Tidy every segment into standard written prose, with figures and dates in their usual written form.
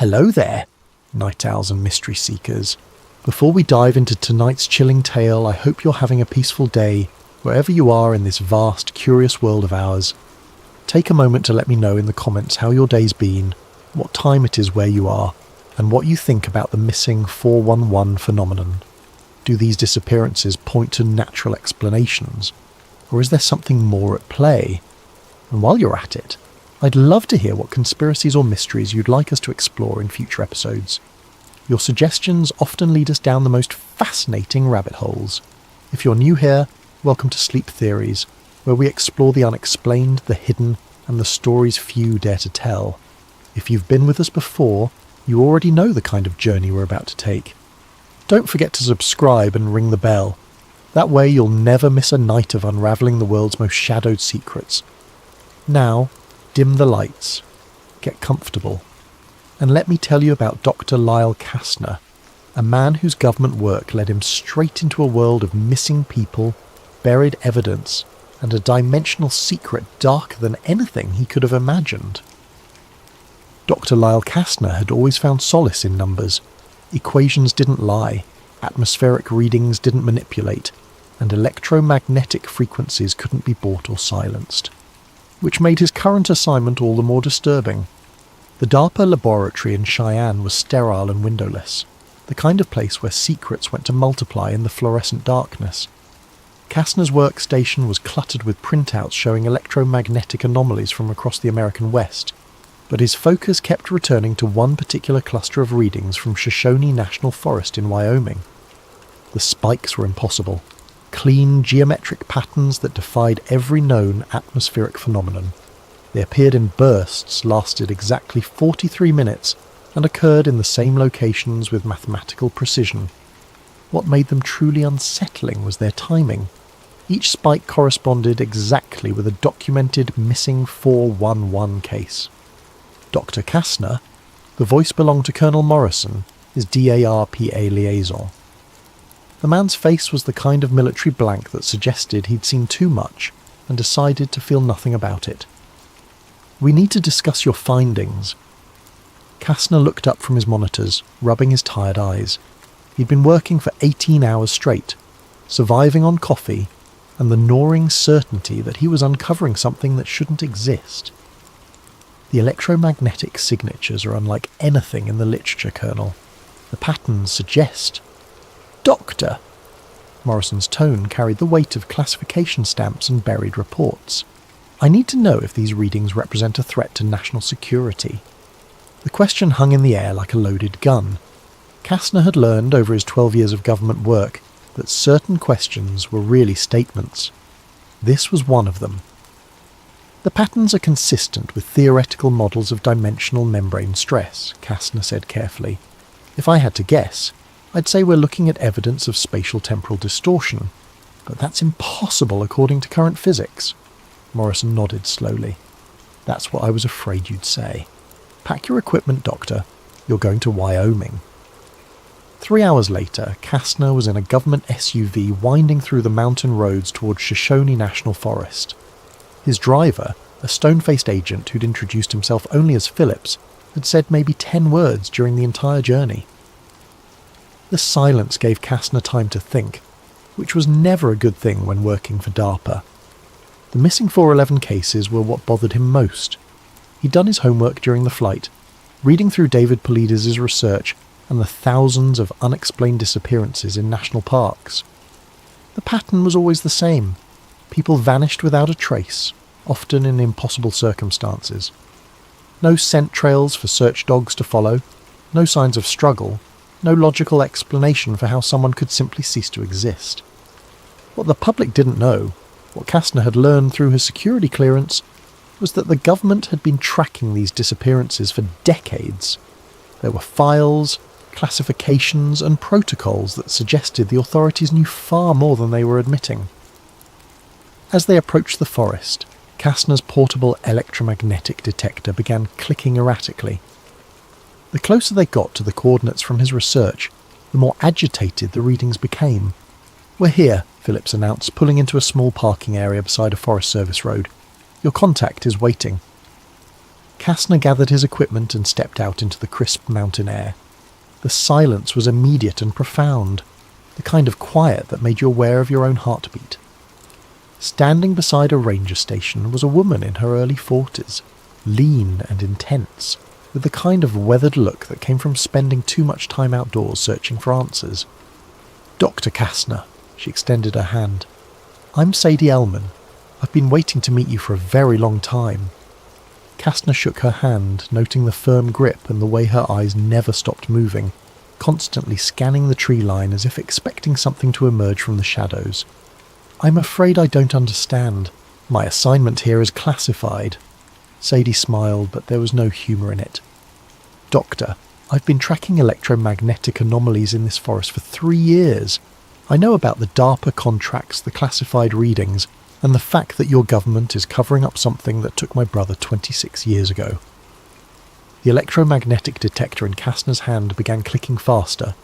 Hello there, night owls and mystery seekers. Before we dive into tonight's chilling tale, I hope you're having a peaceful day, wherever you are in this vast, curious world of ours. Take a moment to let me know in the comments how your day's been, what time it is where you are, and what you think about the missing 411 phenomenon. Do these disappearances point to natural explanations, or is there something more at play? And while you're at it, I'd love to hear what conspiracies or mysteries you'd like us to explore in future episodes. Your suggestions often lead us down the most fascinating rabbit holes. If you're new here, welcome to Sleep Theories, where we explore the unexplained, the hidden, and the stories few dare to tell. If you've been with us before, you already know the kind of journey we're about to take. Don't forget to subscribe and ring the bell. That way you'll never miss a night of unravelling the world's most shadowed secrets. Now, dim the lights, get comfortable, and let me tell you about Dr. Lyle Kastner, a man whose government work led him straight into a world of missing people, buried evidence, and a dimensional secret darker than anything he could have imagined. Dr. Lyle Kastner had always found solace in numbers. Equations didn't lie, atmospheric readings didn't manipulate, and electromagnetic frequencies couldn't be bought or silenced, which made his current assignment all the more disturbing. The DARPA laboratory in Cheyenne was sterile and windowless, the kind of place where secrets went to multiply in the fluorescent darkness. Kastner's workstation was cluttered with printouts showing electromagnetic anomalies from across the American West, but his focus kept returning to one particular cluster of readings from Shoshone National Forest in Wyoming. The spikes were impossible. Clean, geometric patterns that defied every known atmospheric phenomenon. They appeared in bursts, lasted exactly 43 minutes, and occurred in the same locations with mathematical precision. What made them truly unsettling was their timing. Each spike corresponded exactly with a documented missing 411 case. Dr. Kastner, the voice belonged to Colonel Morrison, his DARPA liaison. The man's face was the kind of military blank that suggested he'd seen too much and decided to feel nothing about it. "We need to discuss your findings." Kastner looked up from his monitors, rubbing his tired eyes. He'd been working for 18 hours straight, surviving on coffee, and the gnawing certainty that he was uncovering something that shouldn't exist. "The electromagnetic signatures are unlike anything in the literature, Colonel. The patterns suggest..." "Doctor!" Morrison's tone carried the weight of classification stamps and buried reports. "I need to know if these readings represent a threat to national security." The question hung in the air like a loaded gun. Kastner had learned over his 12 years of government work that certain questions were really statements. This was one of them. "The patterns are consistent with theoretical models of dimensional membrane stress," Kastner said carefully. "If I had to guess, I'd say we're looking at evidence of spatial temporal distortion, but that's impossible according to current physics." Morrison nodded slowly. "That's what I was afraid you'd say. Pack your equipment, Doctor. You're going to Wyoming." 3 hours later, Kastner was in a government SUV winding through the mountain roads towards Shoshone National Forest. His driver, a stone-faced agent who'd introduced himself only as Phillips, had said maybe 10 words during the entire journey. The silence gave Kastner time to think, which was never a good thing when working for DARPA. The missing 411 cases were what bothered him most. He'd done his homework during the flight, reading through David Paulides' research and the thousands of unexplained disappearances in national parks. The pattern was always the same. People vanished without a trace, often in impossible circumstances. No scent trails for search dogs to follow, no signs of struggle, no logical explanation for how someone could simply cease to exist. What the public didn't know, what Kastner had learned through his security clearance, was that the government had been tracking these disappearances for decades. There were files, classifications, and protocols that suggested the authorities knew far more than they were admitting. As they approached the forest, Kastner's portable electromagnetic detector began clicking erratically. The closer they got to the coordinates from his research, the more agitated the readings became. "We're here," Phillips announced, pulling into a small parking area beside a Forest Service road. "Your contact is waiting." Kastner gathered his equipment and stepped out into the crisp mountain air. The silence was immediate and profound, the kind of quiet that made you aware of your own heartbeat. Standing beside a ranger station was a woman in her early 40s, lean and intense, with the kind of weathered look that came from spending too much time outdoors searching for answers. "Dr. Kastner," she extended her hand. "I'm Sadie Ellman. I've been waiting to meet you for a very long time." Kastner shook her hand, noting the firm grip and the way her eyes never stopped moving, constantly scanning the tree line as if expecting something to emerge from the shadows. "I'm afraid I don't understand. My assignment here is classified." Sadie smiled, but there was no humour in it. "Doctor, I've been tracking electromagnetic anomalies in this forest for 3 years. I know about the DARPA contracts, the classified readings, and the fact that your government is covering up something that took my brother 26 years ago." The electromagnetic detector in Kastner's hand began clicking faster,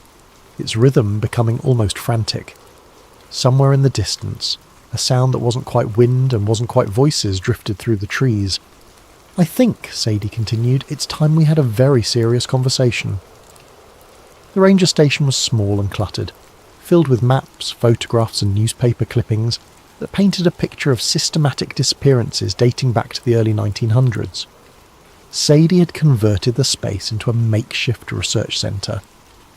its rhythm becoming almost frantic. Somewhere in the distance, a sound that wasn't quite wind and wasn't quite voices drifted through the trees. "I think," Sadie continued, "it's time we had a very serious conversation." The ranger station was small and cluttered, filled with maps, photographs and newspaper clippings that painted a picture of systematic disappearances dating back to the early 1900s. Sadie had converted the space into a makeshift research centre,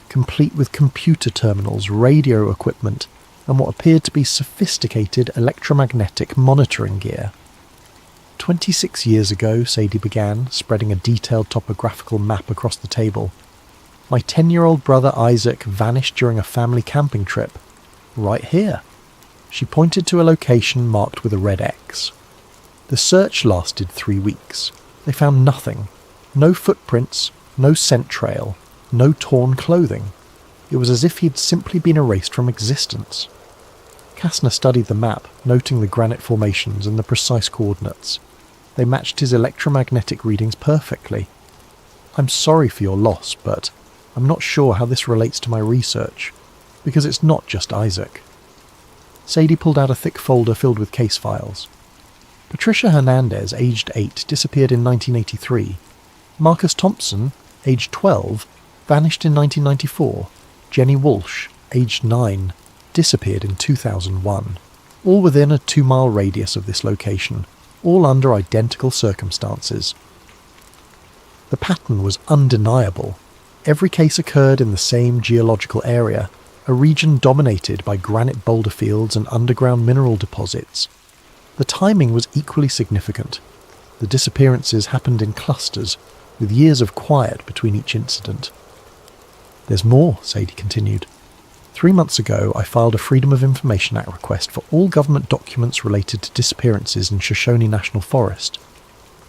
complete with computer terminals, radio equipment, and what appeared to be sophisticated electromagnetic monitoring gear. 26 years ago, Sadie began, spreading a detailed topographical map across the table. My 10-year-old brother Isaac vanished during a family camping trip. Right here. She pointed to a location marked with a red X. The search lasted 3 weeks. They found nothing. No footprints, no scent trail, no torn clothing. It was as if he'd simply been erased from existence. Kastner studied the map, noting the granite formations and the precise coordinates. They matched his electromagnetic readings perfectly. "I'm sorry for your loss, but I'm not sure how this relates to my research, because it's not just Isaac." Sadie pulled out a thick folder filled with case files. Patricia Hernandez, aged 8, disappeared in 1983. Marcus Thompson, aged 12, vanished in 1994. Jenny Walsh, aged 9, disappeared in 2001. All within a 2-mile radius of this location, all under identical circumstances. The pattern was undeniable. Every case occurred in the same geological area, a region dominated by granite boulder fields and underground mineral deposits. The timing was equally significant. The disappearances happened in clusters, with years of quiet between each incident. "There's more," Sadie continued. 3 months ago, I filed a Freedom of Information Act request for all government documents related to disappearances in Shoshone National Forest.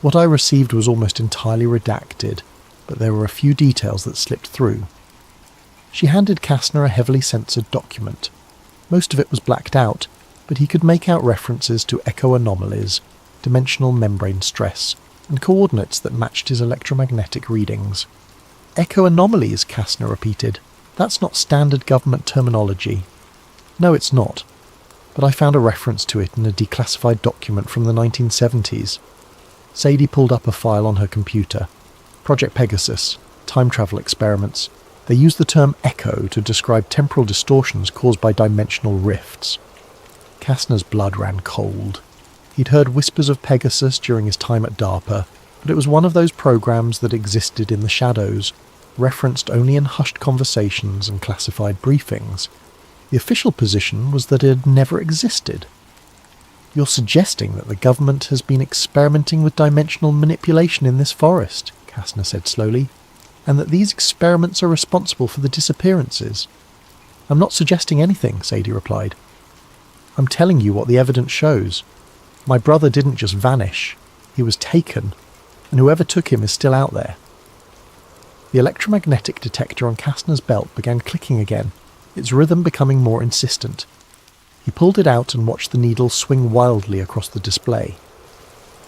What I received was almost entirely redacted, but there were a few details that slipped through. She handed Kastner a heavily censored document. Most of it was blacked out, but he could make out references to echo anomalies, dimensional membrane stress, and coordinates that matched his electromagnetic readings. "Echo anomalies," Kastner repeated. "That's not standard government terminology." "No, it's not. But I found a reference to it in a declassified document from the 1970s. Sadie pulled up a file on her computer. Project Pegasus, time travel experiments. They used the term echo to describe temporal distortions caused by dimensional rifts. Kastner's blood ran cold. He'd heard whispers of Pegasus during his time at DARPA, but it was one of those programs that existed in the shadows, referenced only in hushed conversations and classified briefings. The official position was that it had never existed. "You're suggesting that the government has been experimenting with dimensional manipulation in this forest," Kastner said slowly, "and that these experiments are responsible for the disappearances." "I'm not suggesting anything," Sadie replied. "I'm telling you what the evidence shows. My brother didn't just vanish. He was taken, and whoever took him is still out there." The electromagnetic detector on Kastner's belt began clicking again, its rhythm becoming more insistent. He pulled it out and watched the needle swing wildly across the display.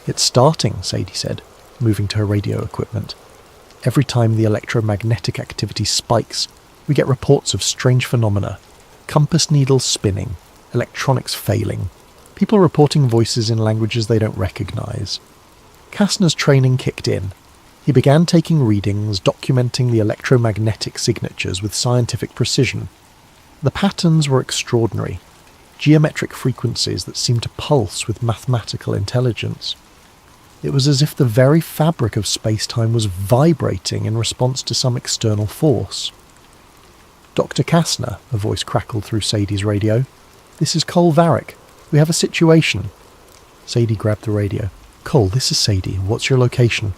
"It's starting," Sadie said, moving to her radio equipment. "Every time the electromagnetic activity spikes, we get reports of strange phenomena. Compass needles spinning, electronics failing, people reporting voices in languages they don't recognize." Kastner's training kicked in. He began taking readings, documenting the electromagnetic signatures with scientific precision. The patterns were extraordinary, geometric frequencies that seemed to pulse with mathematical intelligence. It was as if the very fabric of space-time was vibrating in response to some external force. "Dr. Kastner," a voice crackled through Sadie's radio. "This is Cole Varick. We have a situation." Sadie grabbed the radio. "Cole, this is Sadie. What's your location?"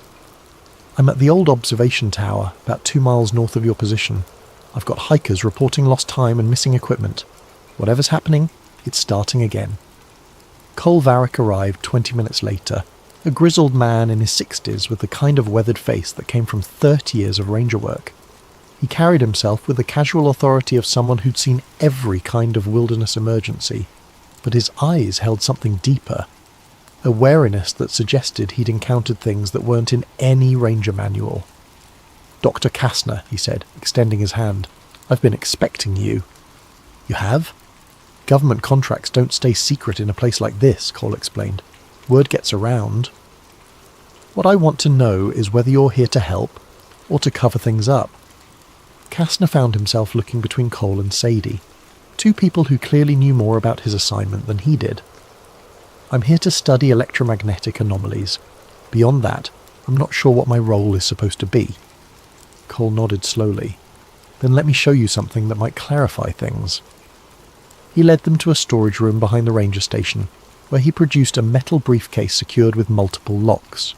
"I'm at the old observation tower, about 2 miles north of your position. I've got hikers reporting lost time and missing equipment. Whatever's happening, it's starting again." Cole Varick arrived 20 minutes later, a grizzled man in his 60s with the kind of weathered face that came from 30 years of ranger work. He carried himself with the casual authority of someone who'd seen every kind of wilderness emergency, but his eyes held something deeper, a wariness that suggested he'd encountered things that weren't in any ranger manual. "Dr. Kastner," he said, extending his hand. "I've been expecting you." "You have?" "Government contracts don't stay secret in a place like this," Cole explained. "Word gets around. What I want to know is whether you're here to help or to cover things up." Kastner found himself looking between Cole and Sadie, two people who clearly knew more about his assignment than he did. "I'm here to study electromagnetic anomalies. Beyond that, I'm not sure what my role is supposed to be." Cole nodded slowly. "Then let me show you something that might clarify things." He led them to a storage room behind the ranger station, where he produced a metal briefcase secured with multiple locks.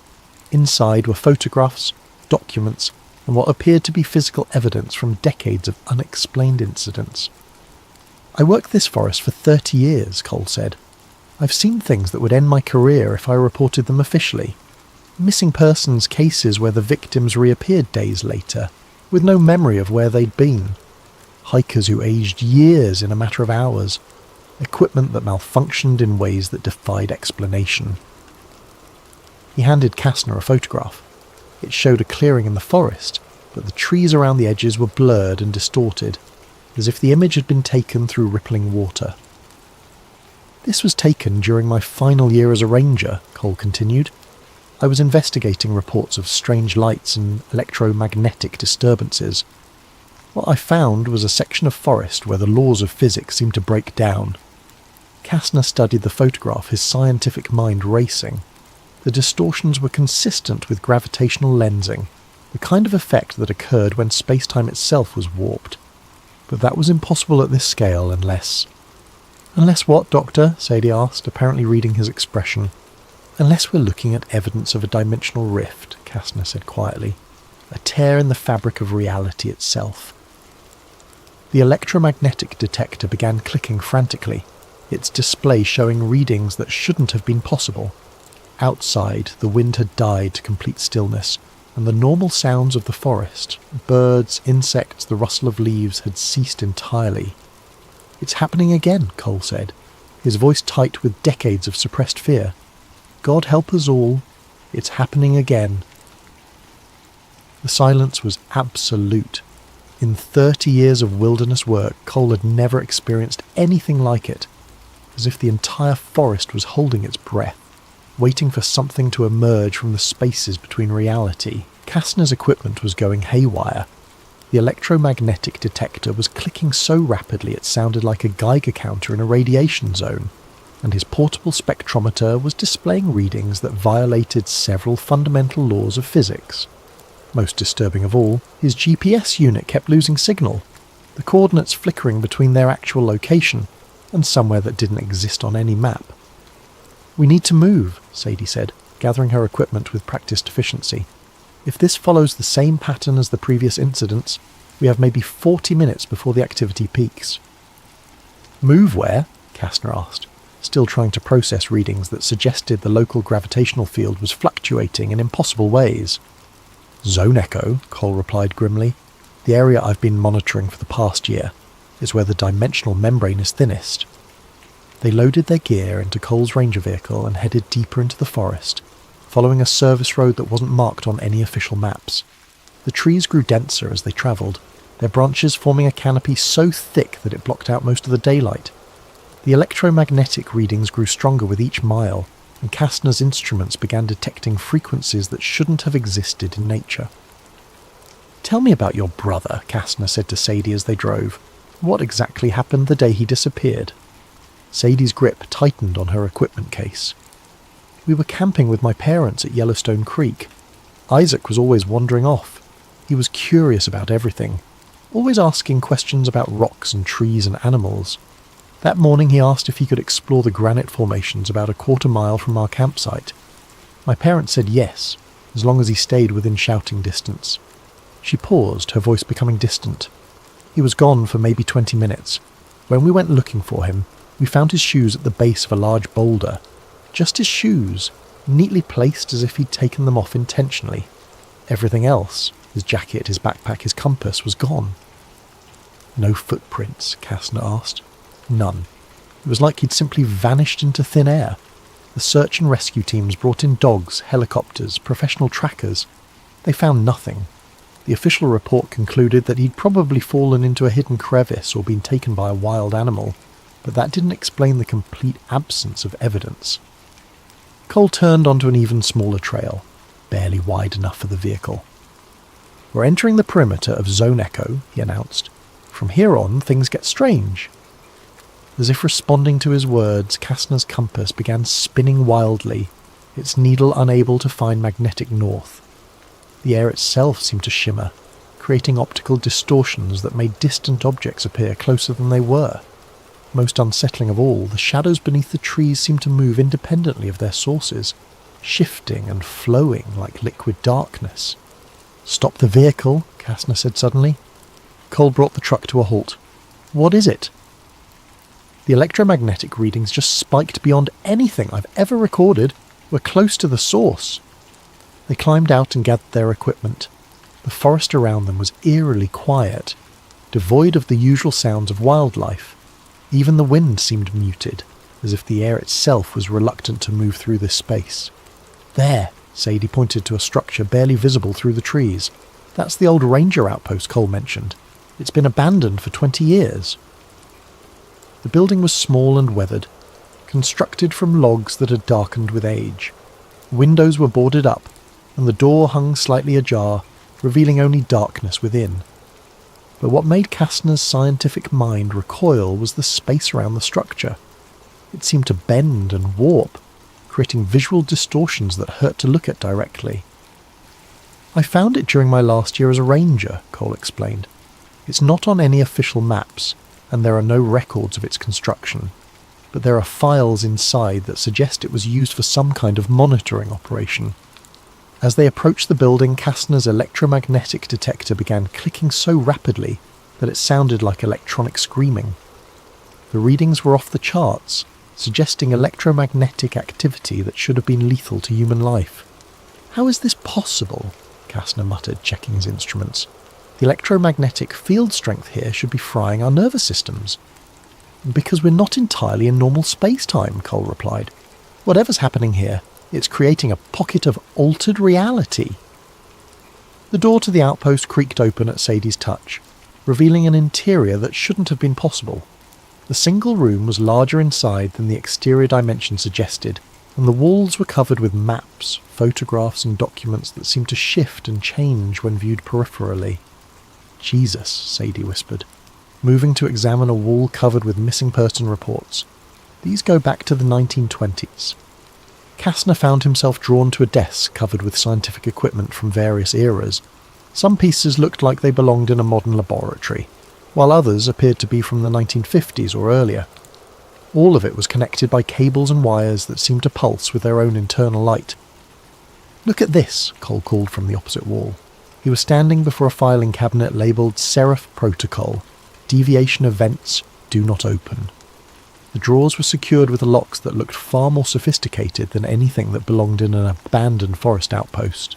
Inside were photographs, documents, and what appeared to be physical evidence from decades of unexplained incidents. "I worked this forest for 30 years, Cole said. "I've seen things that would end my career if I reported them officially. Missing persons cases where the victims reappeared days later, with no memory of where they'd been. Hikers who aged years in a matter of hours. Equipment that malfunctioned in ways that defied explanation." He handed Kastner a photograph. It showed a clearing in the forest, but the trees around the edges were blurred and distorted, as if the image had been taken through rippling water. "This was taken during my final year as a ranger," Cole continued. "I was investigating reports of strange lights and electromagnetic disturbances. What I found was a section of forest where the laws of physics seemed to break down." Kastner studied the photograph, his scientific mind racing. The distortions were consistent with gravitational lensing, the kind of effect that occurred when space-time itself was warped. But that was impossible at this scale unless... "Unless what, Doctor?" Sadie asked, apparently reading his expression. "Unless we're looking at evidence of a dimensional rift," Kastner said quietly. "A tear in the fabric of reality itself." The electromagnetic detector began clicking frantically, its display showing readings that shouldn't have been possible. Outside, the wind had died to complete stillness, and the normal sounds of the forest, birds, insects, the rustle of leaves, had ceased entirely. "It's happening again," Cole said, his voice tight with decades of suppressed fear. "God help us all. It's happening again." The silence was absolute. In 30 years of wilderness work, Cole had never experienced anything like it, as if the entire forest was holding its breath, waiting for something to emerge from the spaces between reality. Kastner's equipment was going haywire. The electromagnetic detector was clicking so rapidly it sounded like a Geiger counter in a radiation zone, and his portable spectrometer was displaying readings that violated several fundamental laws of physics. Most disturbing of all, his GPS unit kept losing signal, the coordinates flickering between their actual location and somewhere that didn't exist on any map. "We need to move," Sadie said, gathering her equipment with practiced efficiency. "If this follows the same pattern as the previous incidents, we have maybe 40 minutes before the activity peaks." "Move where?" Kastner asked, still trying to process readings that suggested the local gravitational field was fluctuating in impossible ways. "Zone echo," Cole replied grimly. "The area I've been monitoring for the past year is where the dimensional membrane is thinnest." They loaded their gear into Cole's ranger vehicle and headed deeper into the forest, following a service road that wasn't marked on any official maps. The trees grew denser as they travelled, their branches forming a canopy so thick that it blocked out most of the daylight. The electromagnetic readings grew stronger with each mile, and Kastner's instruments began detecting frequencies that shouldn't have existed in nature. "Tell me about your brother," Kastner said to Sadie as they drove. "What exactly happened the day he disappeared?" Sadie's grip tightened on her equipment case. "We were camping with my parents at Yellowstone Creek. Isaac was always wandering off. He was curious about everything, always asking questions about rocks and trees and animals. That morning he asked if he could explore the granite formations about a quarter-mile from our campsite. My parents said yes, as long as he stayed within shouting distance." She paused, her voice becoming distant. "He was gone for maybe 20 minutes. When we went looking for him, we found his shoes at the base of a large boulder. Just his shoes, neatly placed as if he'd taken them off intentionally. Everything else, his jacket, his backpack, his compass, was gone." "No footprints?" Kastner asked. "None. It was like he'd simply vanished into thin air. The search and rescue teams brought in dogs, helicopters, professional trackers. They found nothing. The official report concluded that he'd probably fallen into a hidden crevice or been taken by a wild animal, but that didn't explain the complete absence of evidence." Cole turned onto an even smaller trail, barely wide enough for the vehicle. "We're entering the perimeter of Zone Echo," he announced. "From here on, things get strange." As if responding to his words, Kastner's compass began spinning wildly, its needle unable to find magnetic north. The air itself seemed to shimmer, creating optical distortions that made distant objects appear closer than they were. Most unsettling of all, the shadows beneath the trees seemed to move independently of their sources, shifting and flowing like liquid darkness. "Stop the vehicle," Kastner said suddenly. Cole brought the truck to a halt. "What is it?" "The electromagnetic readings just spiked beyond anything I've ever recorded. We're close to the source." They climbed out and gathered their equipment. The forest around them was eerily quiet, devoid of the usual sounds of wildlife. Even the wind seemed muted, as if the air itself was reluctant to move through this space. "There," Sadie pointed to a structure barely visible through the trees. "That's the old ranger outpost Cole mentioned. It's been abandoned for 20 years. The building was small and weathered, constructed from logs that had darkened with age. Windows were boarded up, and the door hung slightly ajar, revealing only darkness within. But what made Kastner's scientific mind recoil was the space around the structure. It seemed to bend and warp, creating visual distortions that hurt to look at directly. "I found it during my last year as a ranger," Cole explained. "It's not on any official maps, and there are no records of its construction. But there are files inside that suggest it was used for some kind of monitoring operation." As they approached the building, Kastner's electromagnetic detector began clicking so rapidly that it sounded like electronic screaming. The readings were off the charts, suggesting electromagnetic activity that should have been lethal to human life. "How is this possible?" Kastner muttered, checking his instruments. "The electromagnetic field strength here should be frying our nervous systems." "Because we're not entirely in normal space-time," Cole replied. "Whatever's happening here, it's creating a pocket of altered reality." The door to the outpost creaked open at Sadie's touch, revealing an interior that shouldn't have been possible. The single room was larger inside than the exterior dimension suggested, and the walls were covered with maps, photographs and documents that seemed to shift and change when viewed peripherally. "Jesus," Sadie whispered, moving to examine a wall covered with missing person reports. "These go back to the 1920s. Kastner found himself drawn to a desk covered with scientific equipment from various eras. Some pieces looked like they belonged in a modern laboratory, while others appeared to be from the 1950s or earlier. All of it was connected by cables and wires that seemed to pulse with their own internal light. "Look at this," Cole called from the opposite wall. He was standing before a filing cabinet labelled Seraph Protocol, Deviation Events, Do Not Open. The drawers were secured with locks that looked far more sophisticated than anything that belonged in an abandoned forest outpost.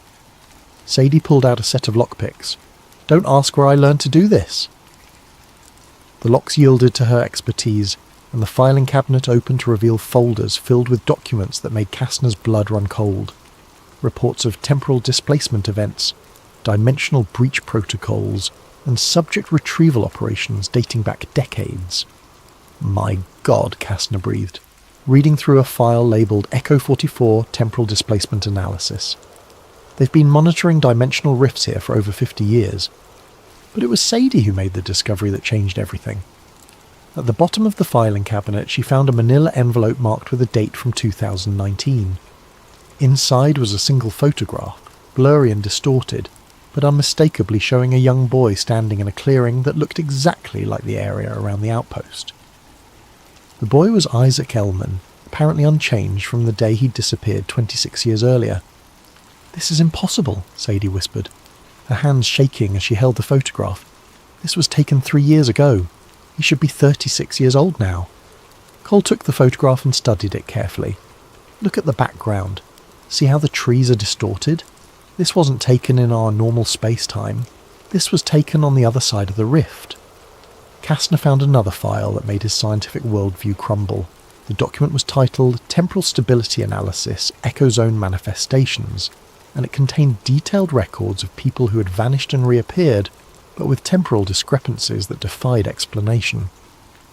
Sadie pulled out a set of lockpicks. "Don't ask where I learned to do this." The locks yielded to her expertise, and the filing cabinet opened to reveal folders filled with documents that made Kastner's blood run cold. Reports of temporal displacement events, dimensional breach protocols, and subject retrieval operations dating back decades. "My God," Kastner breathed. reading through a file labelled Echo 44 Temporal Displacement Analysis. They've been monitoring dimensional rifts here for over 50 years. But it was Sadie who made the discovery that changed everything. At the bottom of the filing cabinet, she found a manila envelope marked with a date from 2019. Inside was a single photograph, blurry and distorted, but unmistakably showing a young boy standing in a clearing that looked exactly like the area around the outpost. The boy was Isaac Ellman, apparently unchanged from the day he'd disappeared 26 years earlier. "This is impossible," Sadie whispered, her hands shaking as she held the photograph. "This was taken 3 years ago. He should be 36 years old now." Cole took the photograph and studied it carefully. "Look at the background. See how the trees are distorted? This wasn't taken in our normal space-time. This was taken on the other side of the rift." Kastner found another file that made his scientific worldview crumble. The document was titled Temporal Stability Analysis, Echo Zone Manifestations, and it contained detailed records of people who had vanished and reappeared, but with temporal discrepancies that defied explanation.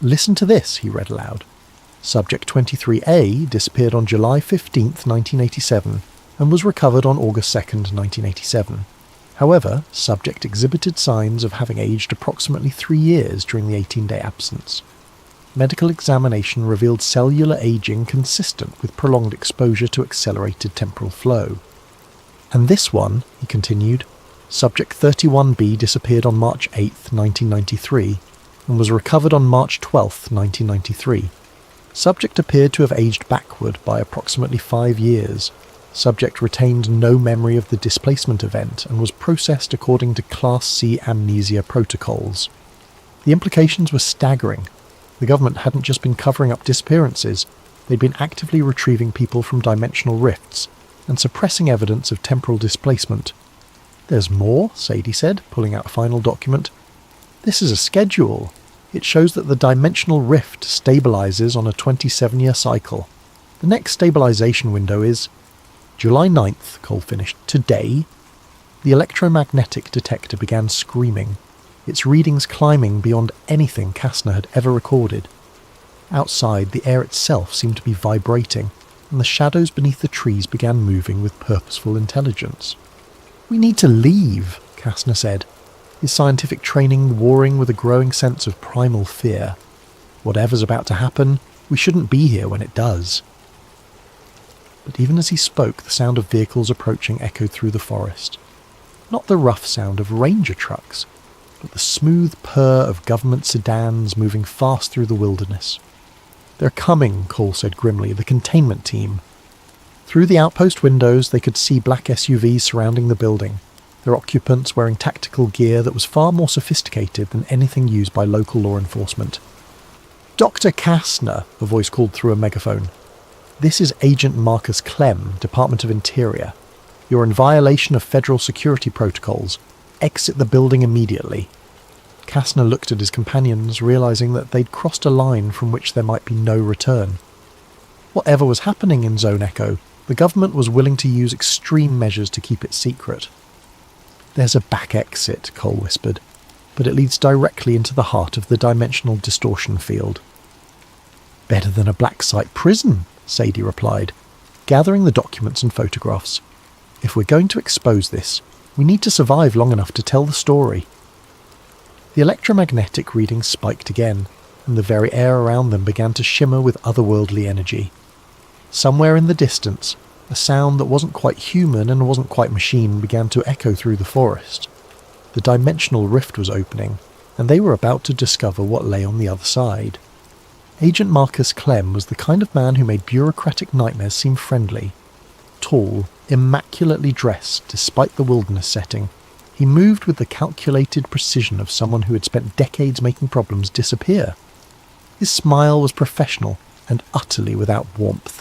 "Listen to this," he read aloud. Subject 23A disappeared on July 15, 1987, and was recovered on August 2, 1987. However, subject exhibited signs of having aged approximately 3 years during the 18-day absence. Medical examination revealed cellular aging consistent with prolonged exposure to accelerated temporal flow. "And this one," he continued, subject 31B disappeared on March 8, 1993, and was recovered on March 12, 1993. Subject appeared to have aged backward by approximately 5 years. Subject retained no memory of the displacement event and was processed according to Class C amnesia protocols. The implications were staggering. The government hadn't just been covering up disappearances, they'd been actively retrieving people from dimensional rifts and suppressing evidence of temporal displacement. "There's more," Sadie said, pulling out a final document. "This is a schedule. It shows that the dimensional rift stabilizes on a 27-year cycle. The next stabilization window is July 9th, Cole finished. Today." The electromagnetic detector began screaming, its readings climbing beyond anything Kastner had ever recorded. Outside, the air itself seemed to be vibrating, and the shadows beneath the trees began moving with purposeful intelligence. "We need to leave," Kastner said, his scientific training warring with a growing sense of primal fear. "Whatever's about to happen, we shouldn't be here when it does." But even as he spoke, the sound of vehicles approaching echoed through the forest. Not the rough sound of ranger trucks, but the smooth purr of government sedans moving fast through the wilderness. "They're coming," Cole said grimly, "the containment team." Through the outpost windows they could see black SUVs surrounding the building, their occupants wearing tactical gear that was far more sophisticated than anything used by local law enforcement. "Dr. Kastner," a voice called through a megaphone. "This is Agent Marcus Clem, Department of Interior. You're in violation of federal security protocols. Exit the building immediately." Kastner looked at his companions, realizing that they'd crossed a line from which there might be no return. Whatever was happening in Zone Echo, the government was willing to use extreme measures to keep it secret. "There's a back exit," Cole whispered, "but it leads directly into the heart of the dimensional distortion field." "Better than a black site prison," Sadie replied, gathering the documents and photographs. "If we're going to expose this, we need to survive long enough to tell the story." The electromagnetic readings spiked again, and the very air around them began to shimmer with otherworldly energy. Somewhere in the distance, a sound that wasn't quite human and wasn't quite machine began to echo through the forest. The dimensional rift was opening, and they were about to discover what lay on the other side. Agent Marcus Clem was the kind of man who made bureaucratic nightmares seem friendly. Tall, immaculately dressed despite the wilderness setting, he moved with the calculated precision of someone who had spent decades making problems disappear. His smile was professional and utterly without warmth.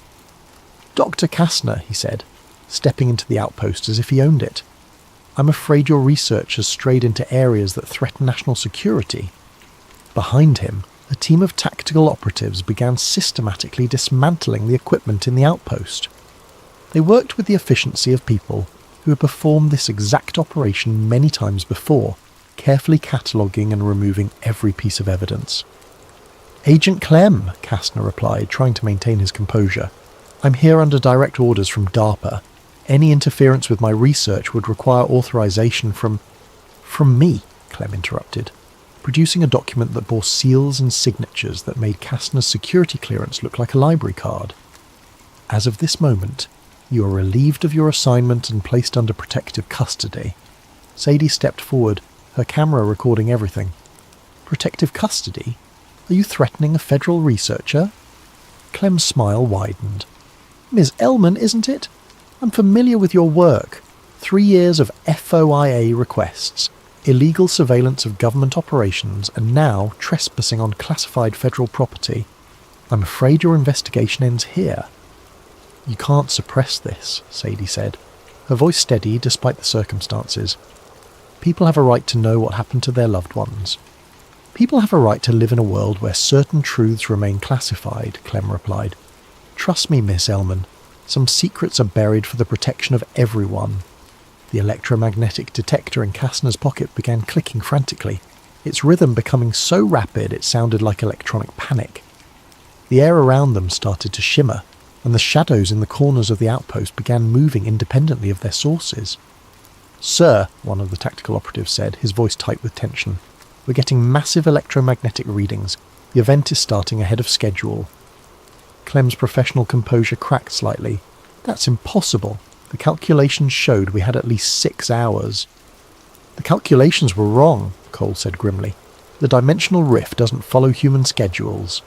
"Dr. Kastner," he said, stepping into the outpost as if he owned it. "I'm afraid your research has strayed into areas that threaten national security." Behind him, a team of tactical operatives began systematically dismantling the equipment in the outpost. They worked with the efficiency of people who had performed this exact operation many times before, carefully cataloguing and removing every piece of evidence. Agent Clem, Kastner replied, trying to maintain his composure. I'm here under direct orders from DARPA. Any interference with my research would require authorization from me, Clem interrupted, producing a document that bore seals and signatures that made Kastner's security clearance look like a library card. As of this moment, you are relieved of your assignment and placed under protective custody. Sadie stepped forward, her camera recording everything. Protective custody? Are you threatening a federal researcher? Clem's smile widened. Ms. Ellman, isn't it? I'm familiar with your work. 3 years of FOIA requests, illegal surveillance of government operations, and now trespassing on classified federal property. I'm afraid your investigation ends here. You can't suppress this, Sadie said, her voice steady despite the circumstances. People have a right to know what happened to their loved ones. People have a right to live in a world where certain truths remain classified, Clem replied. Trust me, Miss Ellman, some secrets are buried for the protection of everyone. The electromagnetic detector in Kastner's pocket began clicking frantically, its rhythm becoming so rapid it sounded like electronic panic. The air around them started to shimmer, and the shadows in the corners of the outpost began moving independently of their sources. Sir, one of the tactical operatives said, his voice tight with tension, we're getting massive electromagnetic readings. The event is starting ahead of schedule. Clem's professional composure cracked slightly. That's impossible. The calculations showed we had at least 6 hours. The calculations were wrong, Cole said grimly. The dimensional rift doesn't follow human schedules.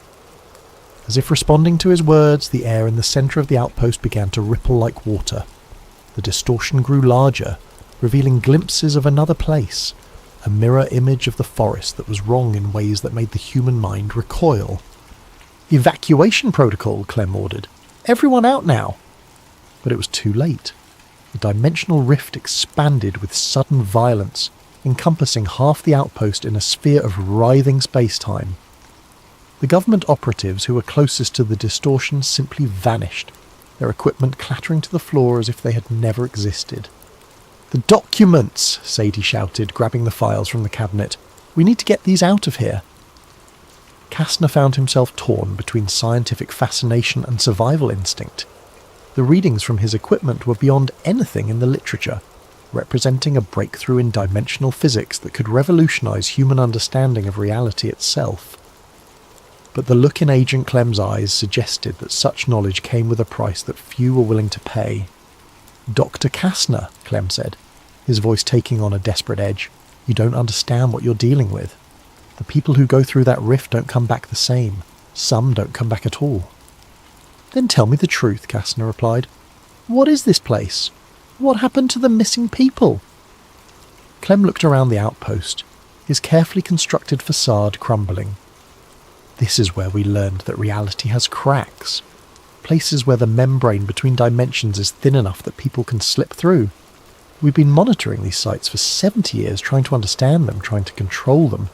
As if responding to his words, the air in the centre of the outpost began to ripple like water. The distortion grew larger, revealing glimpses of another place, a mirror image of the forest that was wrong in ways that made the human mind recoil. Evacuation protocol, Clem ordered. Everyone out now. But it was too late. The dimensional rift expanded with sudden violence, encompassing half the outpost in a sphere of writhing space-time. The government operatives who were closest to the distortion simply vanished, their equipment clattering to the floor as if they had never existed. The documents, Sadie shouted, grabbing the files from the cabinet. We need to get these out of here. Kastner found himself torn between scientific fascination and survival instinct. The readings from his equipment were beyond anything in the literature, representing a breakthrough in dimensional physics that could revolutionize human understanding of reality itself. But the look in Agent Clem's eyes suggested that such knowledge came with a price that few were willing to pay. Dr. Kastner, Clem said, his voice taking on a desperate edge, you don't understand what you're dealing with. The people who go through that rift don't come back the same. Some don't come back at all. Then tell me the truth, Kastner replied. What is this place? What happened to the missing people? Clem looked around the outpost, his carefully constructed facade crumbling. This is where we learned that reality has cracks, places where the membrane between dimensions is thin enough that people can slip through. We've been monitoring these sites for 70 years, trying to understand them, trying to control them.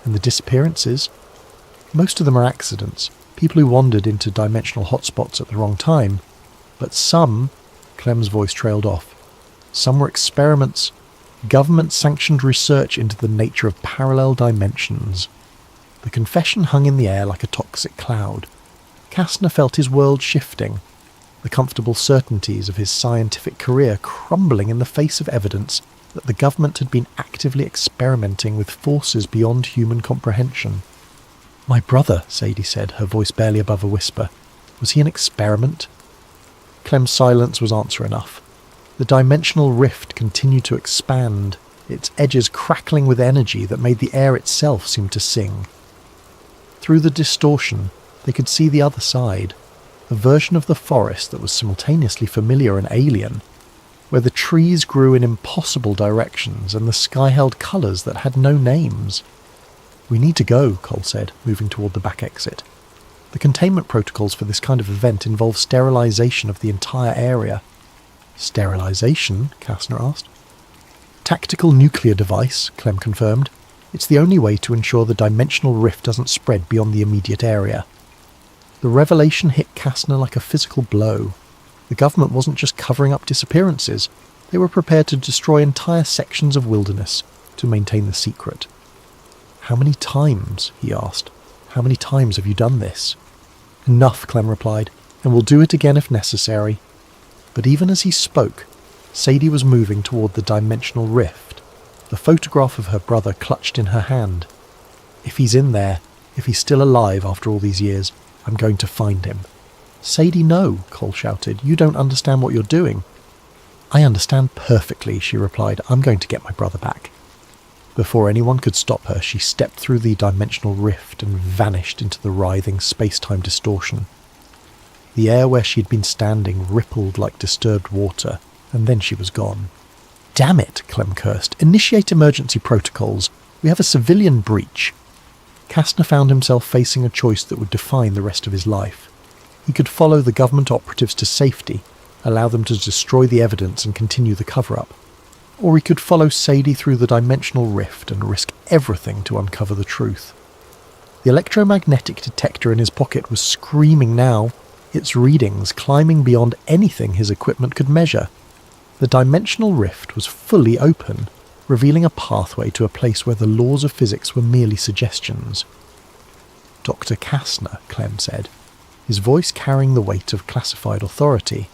And the disappearances? Most of them are accidents, people who wandered into dimensional hotspots at the wrong time. But some, Clem's voice trailed off, some were experiments, government-sanctioned research into the nature of parallel dimensions. The confession hung in the air like a toxic cloud. Kastner felt his world shifting, the comfortable certainties of his scientific career crumbling in the face of evidence that the government had been actively experimenting with forces beyond human comprehension. My brother, Sadie said, her voice barely above a whisper. Was he an experiment? Clem's silence was answer enough. The dimensional rift continued to expand, its edges crackling with energy that made the air itself seem to sing. Through the distortion, they could see the other side, a version of the forest that was simultaneously familiar and alien, where the trees grew in impossible directions and the sky held colours that had no names. We need to go, Cole said, moving toward the back exit. The containment protocols for this kind of event involve sterilization of the entire area. Sterilization? Kastner asked. Tactical nuclear device, Clem confirmed. It's the only way to ensure the dimensional rift doesn't spread beyond the immediate area. The revelation hit Kastner like a physical blow. The government wasn't just covering up disappearances. They were prepared to destroy entire sections of wilderness to maintain the secret. How many times, he asked, How many times have you done this?" "Enough," Clem replied, "and we'll do it again if necessary." But even as he spoke, Sadie was moving toward the dimensional rift, the photograph of her brother clutched in her hand. "If he's in there, if he's still alive after all these years, I'm going to find him." "Sadie, no," Cole shouted. "You don't understand what you're doing." "I understand perfectly," she replied. "I'm going to get my brother back." Before anyone could stop her, she stepped through the dimensional rift and vanished into the writhing space-time distortion. The air where she'd been standing rippled like disturbed water, and then she was gone. "Damn it," Clem cursed. "Initiate emergency protocols. We have a civilian breach." Kastner found himself facing a choice that would define the rest of his life. He could follow the government operatives to safety, allow them to destroy the evidence and continue the cover-up. Or he could follow Sadie through the dimensional rift and risk everything to uncover the truth. The electromagnetic detector in his pocket was screaming now, its readings climbing beyond anything his equipment could measure. The dimensional rift was fully open, revealing a pathway to a place where the laws of physics were merely suggestions. "Dr. Kastner," Clem said, his voice carrying the weight of classified authority.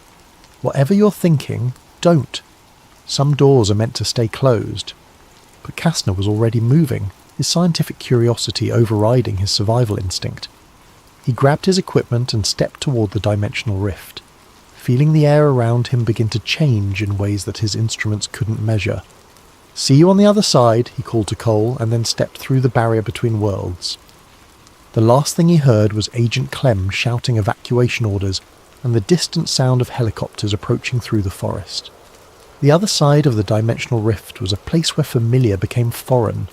"Whatever you're thinking, don't. Some doors are meant to stay closed." But Kastner was already moving, his scientific curiosity overriding his survival instinct. He grabbed his equipment and stepped toward the dimensional rift, feeling the air around him begin to change in ways that his instruments couldn't measure. "See you on the other side," he called to Cole, and then stepped through the barrier between worlds. The last thing he heard was Agent Clem shouting evacuation orders and the distant sound of helicopters approaching through the forest. The other side of the dimensional rift was a place where familiar became foreign,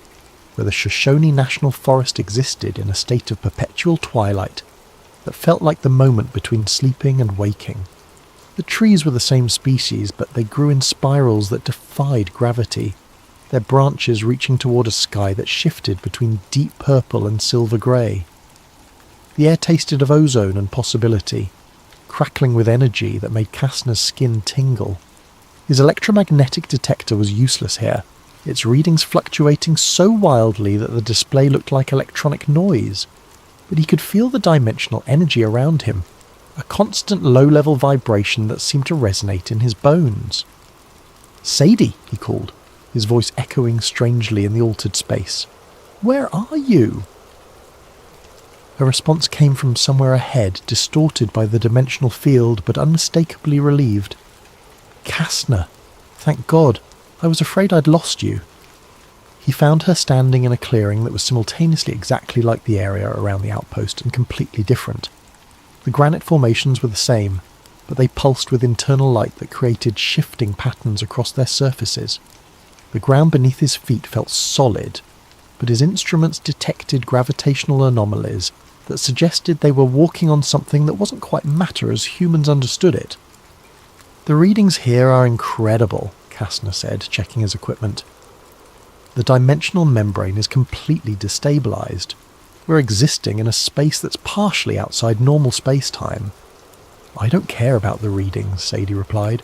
where the Shoshone National Forest existed in a state of perpetual twilight that felt like the moment between sleeping and waking. The trees were the same species, but they grew in spirals that defied gravity, their branches reaching toward a sky that shifted between deep purple and silver grey. The air tasted of ozone and possibility, crackling with energy that made Kastner's skin tingle. His electromagnetic detector was useless here, its readings fluctuating so wildly that the display looked like electronic noise. But he could feel the dimensional energy around him, a constant low-level vibration that seemed to resonate in his bones. "Sadie," he called, his voice echoing strangely in the altered space. "Where are you?" Her response came from somewhere ahead, distorted by the dimensional field, but unmistakably relieved. "Kastner! Thank God! I was afraid I'd lost you." He found her standing in a clearing that was simultaneously exactly like the area around the outpost and completely different. The granite formations were the same, but they pulsed with internal light that created shifting patterns across their surfaces. The ground beneath his feet felt solid, but his instruments detected gravitational anomalies that suggested they were walking on something that wasn't quite matter as humans understood it. "The readings here are incredible," Kastner said, checking his equipment. "The dimensional membrane is completely destabilized. We're existing in a space that's partially outside normal space-time." "I don't care about the readings," Sadie replied,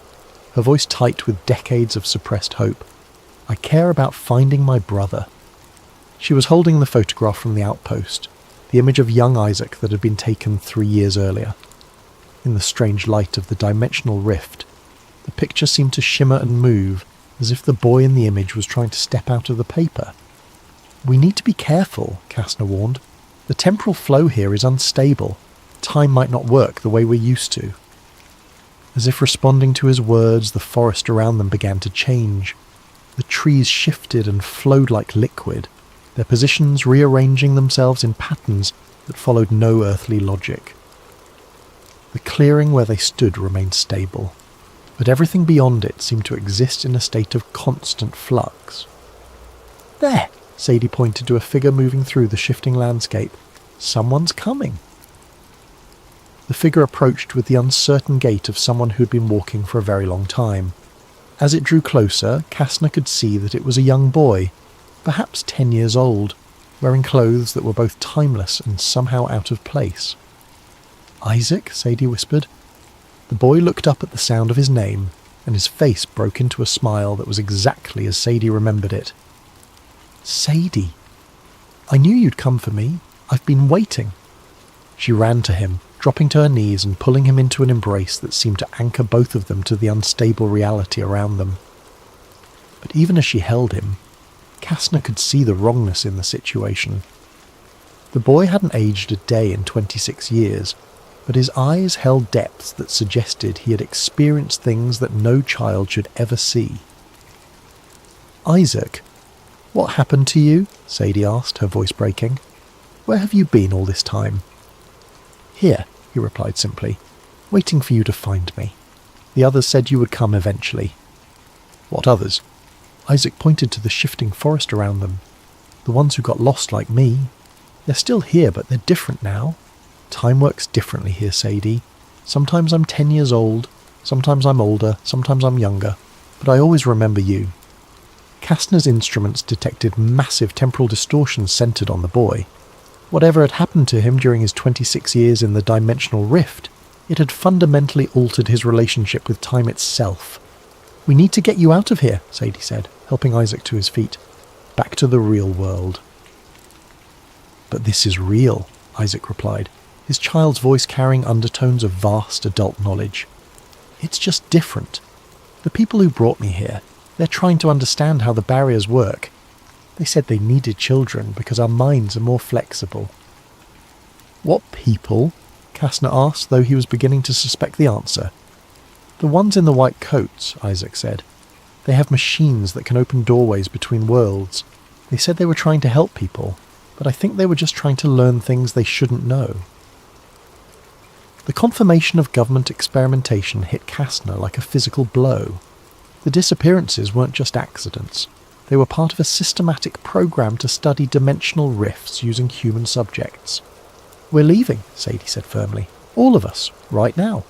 her voice tight with decades of suppressed hope. "I care about finding my brother." She was holding the photograph from the outpost, the image of young Isaac that had been taken 3 years earlier. In the strange light of the dimensional rift, the picture seemed to shimmer and move, as if the boy in the image was trying to step out of the paper. "We need to be careful," Kastner warned. "The temporal flow here is unstable. Time might not work the way we're used to." As if responding to his words, the forest around them began to change. The trees shifted and flowed like liquid, their positions rearranging themselves in patterns that followed no earthly logic. The clearing where they stood remained stable, but everything beyond it seemed to exist in a state of constant flux. "There!" Sadie pointed to a figure moving through the shifting landscape. "Someone's coming." The figure approached with the uncertain gait of someone who had been walking for a very long time. As it drew closer, Kastner could see that it was a young boy, perhaps 10 years old, wearing clothes that were both timeless and somehow out of place. "Isaac?" Sadie whispered. The boy looked up at the sound of his name, and his face broke into a smile that was exactly as Sadie remembered it. "Sadie! I knew you'd come for me. I've been waiting." She ran to him, dropping to her knees and pulling him into an embrace that seemed to anchor both of them to the unstable reality around them. But even as she held him, Kastner could see the wrongness in the situation. The boy hadn't aged a day in 26 years, but his eyes held depths that suggested he had experienced things that no child should ever see. "Isaac, what happened to you?" Sadie asked, her voice breaking. "Where have you been all this time?" "Here," he replied simply, "waiting for you to find me. The others said you would come eventually." "What others?" Isaac pointed to the shifting forest around them. "The ones who got lost like me. They're still here, but they're different now. Time works differently here, Sadie. Sometimes I'm 10 years old, sometimes I'm older, sometimes I'm younger, but I always remember you." Kastner's instruments detected massive temporal distortions centered on the boy. Whatever had happened to him during his 26 years in the dimensional rift, it had fundamentally altered his relationship with time itself. "We need to get you out of here," Sadie said, helping Isaac to his feet. "Back to the real world." "But this is real," Isaac replied, his child's voice carrying undertones of vast adult knowledge. "It's just different. The people who brought me here, they're trying to understand how the barriers work. They said they needed children because our minds are more flexible." "What people?" Kastner asked, though he was beginning to suspect the answer. "The ones in the white coats," Isaac said. "They have machines that can open doorways between worlds. They said they were trying to help people, but I think they were just trying to learn things they shouldn't know." The confirmation of government experimentation hit Kastner like a physical blow. The disappearances weren't just accidents. They were part of a systematic program to study dimensional rifts using human subjects. "We're leaving," Sadie said firmly. "All of us, right now."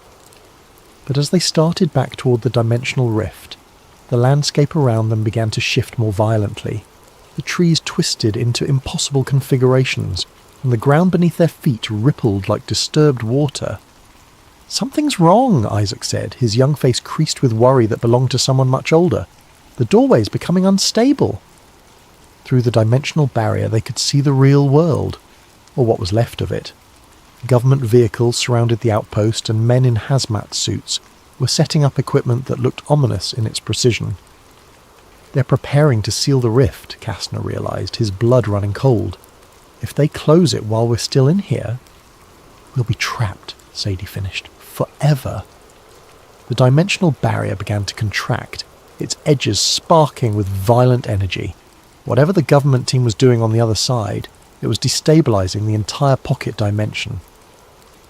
But as they started back toward the dimensional rift, the landscape around them began to shift more violently. The trees twisted into impossible configurations, and the ground beneath their feet rippled like disturbed water. "Something's wrong," Isaac said, his young face creased with worry that belonged to someone much older. "The doorway's becoming unstable." Through the dimensional barrier they could see the real world, or what was left of it. Government vehicles surrounded the outpost, and men in hazmat suits were setting up equipment that looked ominous in its precision. "They're preparing to seal the rift," Kastner realized, his blood running cold. "If they close it while we're still in here, we'll be trapped," Sadie finished. "Forever." The dimensional barrier began to contract, its edges sparking with violent energy. Whatever the government team was doing on the other side, it was destabilizing the entire pocket dimension.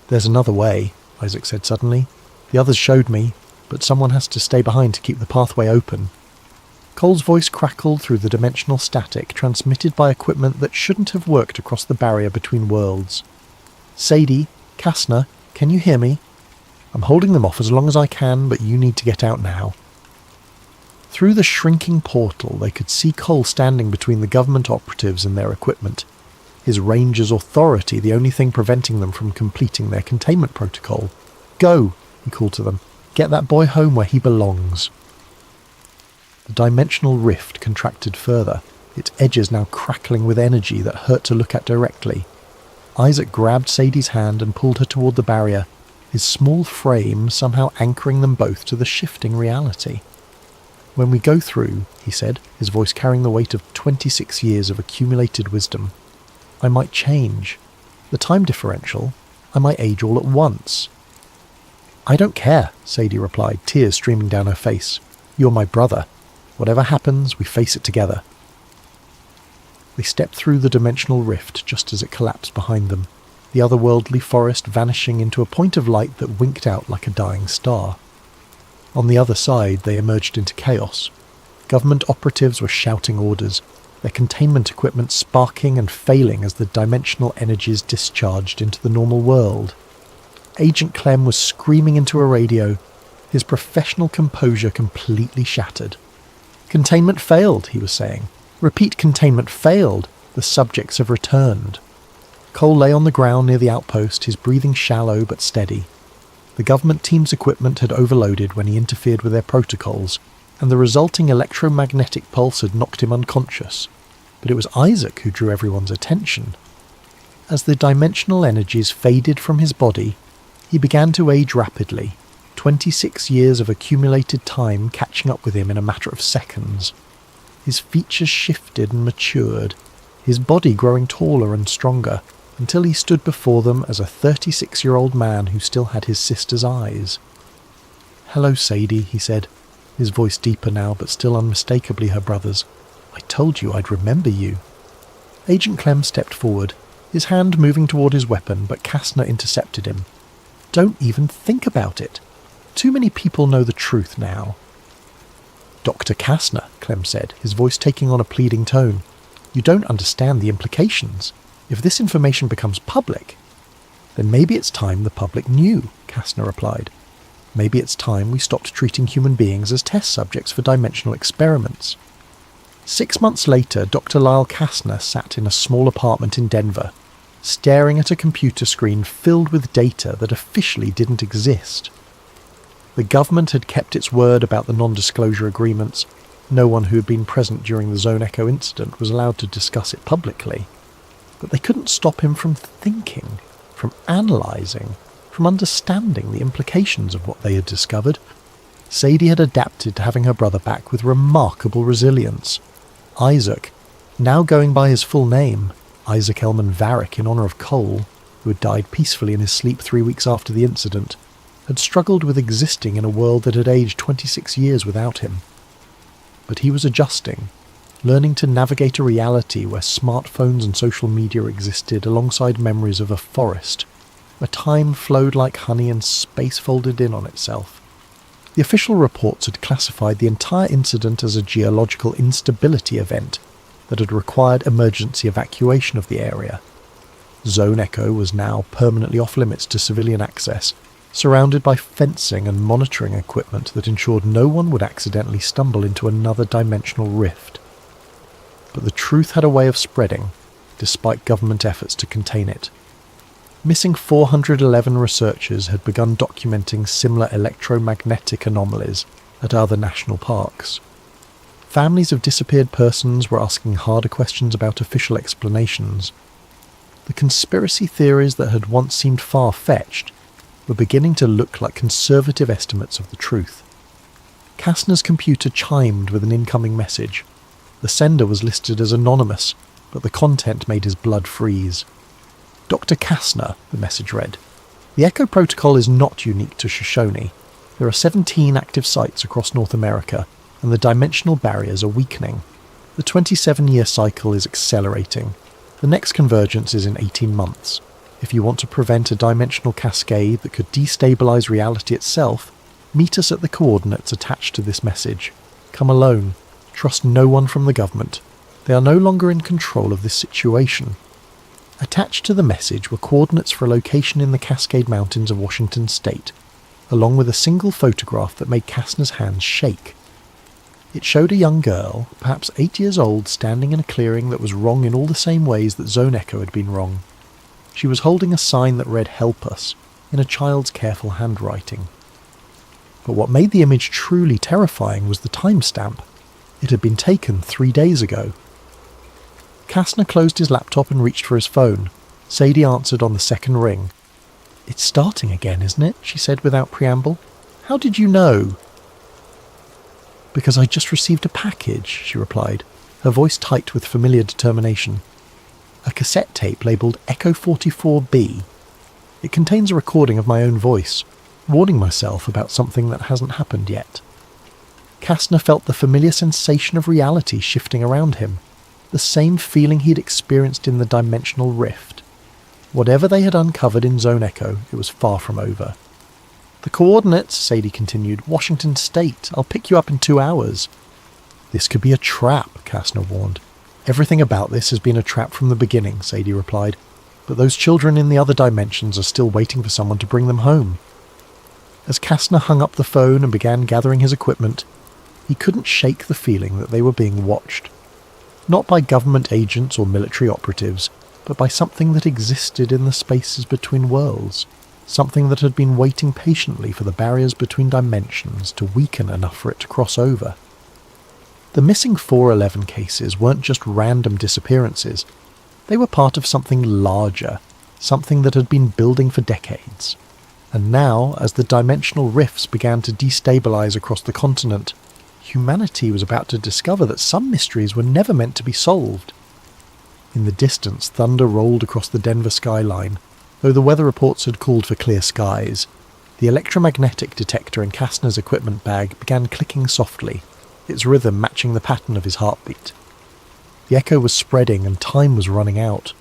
"There's another way," Isaac said suddenly. "The others showed me, but someone has to stay behind to keep the pathway open." Cole's voice crackled through the dimensional static transmitted by equipment that shouldn't have worked across the barrier between worlds. "Sadie, Kastner, can you hear me? I'm holding them off as long as I can, but you need to get out now." Through the shrinking portal they could see Cole standing between the government operatives and their equipment, his ranger's authority the only thing preventing them from completing their containment protocol. "Go," he called to them. "Get that boy home where he belongs." The dimensional rift contracted further, its edges now crackling with energy that hurt to look at directly. Isaac grabbed Sadie's hand and pulled her toward the barrier, his small frame somehow anchoring them both to the shifting reality. "When we go through," he said, his voice carrying the weight of 26 years of accumulated wisdom, "I might change. The time differential, I might age all at once." "I don't care," Sadie replied, tears streaming down her face. "You're my brother. Whatever happens, we face it together." They stepped through the dimensional rift just as it collapsed behind them, the otherworldly forest vanishing into a point of light that winked out like a dying star. On the other side, they emerged into chaos. Government operatives were shouting orders, their containment equipment sparking and failing as the dimensional energies discharged into the normal world. Agent Clem was screaming into a radio, his professional composure completely shattered. "Containment failed," he was saying. "Repeat, containment failed. The subjects have returned." Cole lay on the ground near the outpost, his breathing shallow but steady. The government team's equipment had overloaded when he interfered with their protocols, and the resulting electromagnetic pulse had knocked him unconscious. But it was Isaac who drew everyone's attention. As the dimensional energies faded from his body, he began to age rapidly, 26 years of accumulated time catching up with him in a matter of seconds. His features shifted and matured, his body growing taller and stronger, until he stood before them as a 36-year-old man who still had his sister's eyes. "Hello, Sadie," he said, his voice deeper now but still unmistakably her brother's. "I told you I'd remember you." Agent Clem stepped forward, his hand moving toward his weapon, but Kastner intercepted him. "Don't even think about it. Too many people know the truth now." "Dr. Kastner," Clem said, his voice taking on a pleading tone, "you don't understand the implications. If this information becomes public..." "Then maybe it's time the public knew," Kastner replied. "Maybe it's time we stopped treating human beings as test subjects for dimensional experiments." 6 months later, Dr. Lyle Kastner sat in a small apartment in Denver, staring at a computer screen filled with data that officially didn't exist. The government had kept its word about the non-disclosure agreements. No one who had been present during the Zone Echo incident was allowed to discuss it publicly. But they couldn't stop him from thinking, from analysing, from understanding the implications of what they had discovered. Sadie had adapted to having her brother back with remarkable resilience. Isaac, now going by his full name, Isaac Elman Varick in honour of Cole, who had died peacefully in his sleep 3 weeks after the incident, had struggled with existing in a world that had aged 26 years without him. But he was adjusting, learning to navigate a reality where smartphones and social media existed alongside memories of a forest, where time flowed like honey and space folded in on itself. The official reports had classified the entire incident as a geological instability event that had required emergency evacuation of the area. Zone Echo was now permanently off-limits to civilian access, surrounded by fencing and monitoring equipment that ensured no one would accidentally stumble into another dimensional rift. But the truth had a way of spreading, despite government efforts to contain it. Missing 411 researchers had begun documenting similar electromagnetic anomalies at other national parks. Families of disappeared persons were asking harder questions about official explanations. The conspiracy theories that had once seemed far-fetched were beginning to look like conservative estimates of the truth. Kastner's computer chimed with an incoming message. The sender was listed as anonymous, but the content made his blood freeze. "Dr. Kastner," the message read, "the Echo Protocol is not unique to Shoshone. There are 17 active sites across North America, and the dimensional barriers are weakening. The 27-year cycle is accelerating. The next convergence is in 18 months. If you want to prevent a dimensional cascade that could destabilize reality itself, meet us at the coordinates attached to this message. Come alone. Trust no one from the government. They are no longer in control of this situation." Attached to the message were coordinates for a location in the Cascade Mountains of Washington state, along with a single photograph that made Kastner's hands shake. It showed a young girl, perhaps 8 years old, standing in a clearing that was wrong in all the same ways that Zone Echo had been wrong. She was holding a sign that read "Help Us" in a child's careful handwriting. But what made the image truly terrifying was the timestamp. It had been taken 3 days ago. Kastner closed his laptop and reached for his phone. Sadie answered on the second ring. "It's starting again, isn't it?" she said without preamble. "How did you know?" "Because I just received a package," she replied, her voice tight with familiar determination. "A cassette tape labelled Echo 44B. It contains a recording of my own voice, warning myself about something that hasn't happened yet." Kastner felt the familiar sensation of reality shifting around him, the same feeling he'd experienced in the dimensional rift. Whatever they had uncovered in Zone Echo, it was far from over. "The coordinates," Sadie continued, "Washington State. I'll pick you up in 2 hours." "This could be a trap," Kastner warned. "Everything about this has been a trap from the beginning," Sadie replied. "But those children in the other dimensions are still waiting for someone to bring them home." As Kastner hung up the phone and began gathering his equipment, he couldn't shake the feeling that they were being watched. Not by government agents or military operatives, but by something that existed in the spaces between worlds, something that had been waiting patiently for the barriers between dimensions to weaken enough for it to cross over. The missing 411 cases weren't just random disappearances. They were part of something larger, something that had been building for decades. And now, as the dimensional rifts began to destabilize across the continent, humanity was about to discover that some mysteries were never meant to be solved. In the distance, thunder rolled across the Denver skyline. Though the weather reports had called for clear skies, the electromagnetic detector in Kastner's equipment bag began clicking softly, its rhythm matching the pattern of his heartbeat. The echo was spreading and time was running out.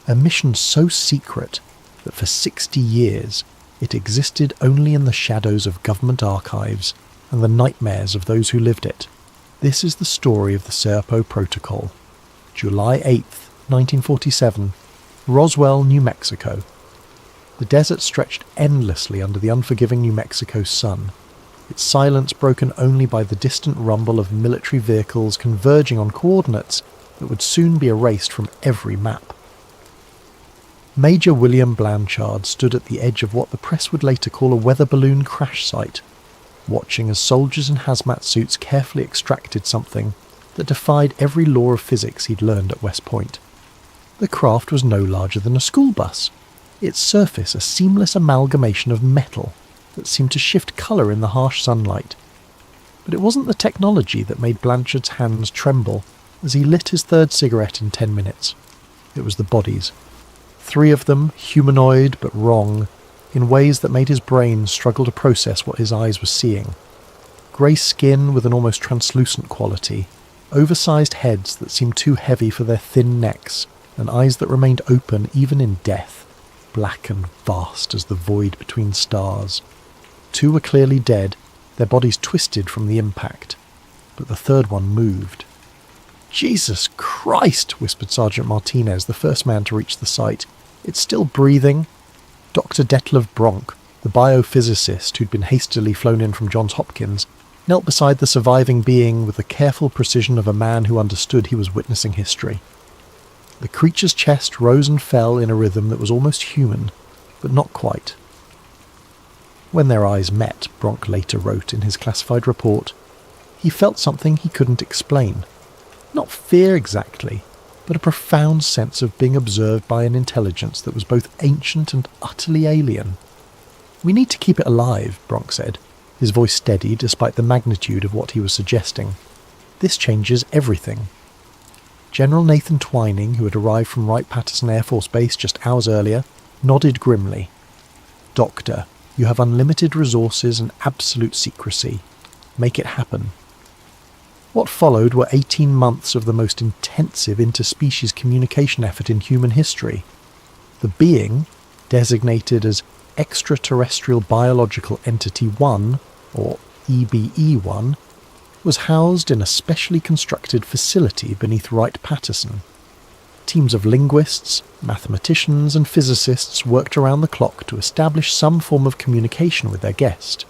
A mission so secret that for 60 years it existed only in the shadows of government archives and the nightmares of those who lived it. This is the story of the Serpo Protocol. July 8th, 1947, Roswell, New Mexico. The desert stretched endlessly under the unforgiving New Mexico sun, its silence broken only by the distant rumble of military vehicles converging on coordinates that would soon be erased from every map. Major William Blanchard stood at the edge of what the press would later call a weather balloon crash site, watching as soldiers in hazmat suits carefully extracted something that defied every law of physics he'd learned at West Point. The craft was no larger than a school bus, its surface a seamless amalgamation of metal that seemed to shift colour in the harsh sunlight. But it wasn't the technology that made Blanchard's hands tremble as he lit his third cigarette in 10 minutes. It was the bodies. 3 of them, humanoid but wrong, in ways that made his brain struggle to process what his eyes were seeing. Grey skin with an almost translucent quality, oversized heads that seemed too heavy for their thin necks, and eyes that remained open even in death, black and vast as the void between stars. 2 were clearly dead, their bodies twisted from the impact, but the third one moved. "Jesus Christ," whispered Sergeant Martinez, the first man to reach the site. "It's still breathing." Dr. Detlev Bronk, the biophysicist who'd been hastily flown in from Johns Hopkins, knelt beside the surviving being with the careful precision of a man who understood he was witnessing history. The creature's chest rose and fell in a rhythm that was almost human, but not quite. When their eyes met, Bronk later wrote in his classified report, he felt something he couldn't explain. Not fear exactly, but a profound sense of being observed by an intelligence that was both ancient and utterly alien. "We need to keep it alive," Bronk said, his voice steady despite the magnitude of what he was suggesting. "This changes everything." General Nathan Twining, who had arrived from Wright-Patterson Air Force Base just hours earlier, nodded grimly. "Doctor, you have unlimited resources and absolute secrecy. Make it happen." What followed were 18 months of the most intensive interspecies communication effort in human history. The being, designated as Extraterrestrial Biological Entity 1, or EBE-1, was housed in a specially constructed facility beneath Wright-Patterson. Teams of linguists, mathematicians and physicists worked around the clock to establish some form of communication with their guest.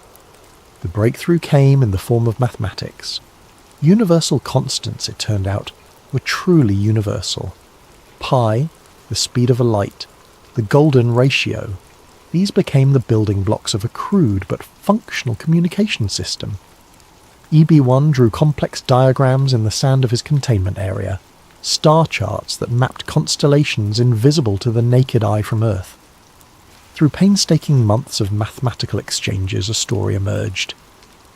The breakthrough came in the form of mathematics. Universal constants, it turned out, were truly universal. Pi, the speed of a light, the golden ratio, these became the building blocks of a crude but functional communication system. EB1 drew complex diagrams in the sand of his containment area, star charts that mapped constellations invisible to the naked eye from Earth. Through painstaking months of mathematical exchanges, a story emerged.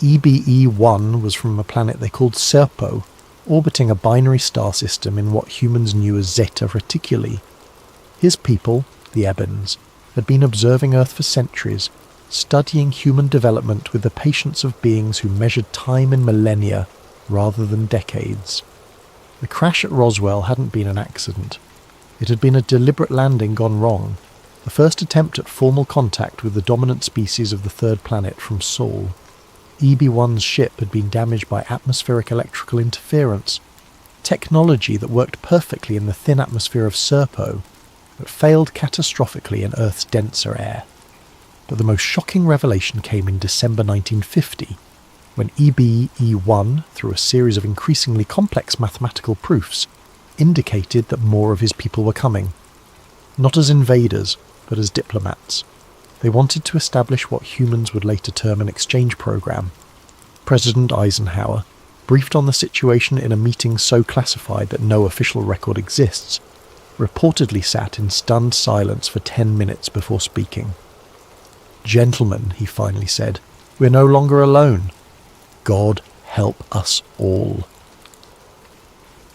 EBE-1 was from a planet they called Serpo, orbiting a binary star system in what humans knew as Zeta Reticuli. His people, the Ebens, had been observing Earth for centuries, studying human development with the patience of beings who measured time in millennia rather than decades. The crash at Roswell hadn't been an accident. It had been a deliberate landing gone wrong, the first attempt at formal contact with the dominant species of the third planet from Sol. EB-1's ship had been damaged by atmospheric electrical interference. technology that worked perfectly in the thin atmosphere of Serpo, but failed catastrophically in Earth's denser air. But the most shocking revelation came in December 1950, when EB-E1, through a series of increasingly complex mathematical proofs, indicated that more of his people were coming. Not as invaders, but as diplomats. They wanted to establish what humans would later term an exchange program. President Eisenhower, briefed on the situation in a meeting so classified that no official record exists, reportedly sat in stunned silence for 10 minutes before speaking. "Gentlemen," he finally said, "we're no longer alone. God help us all."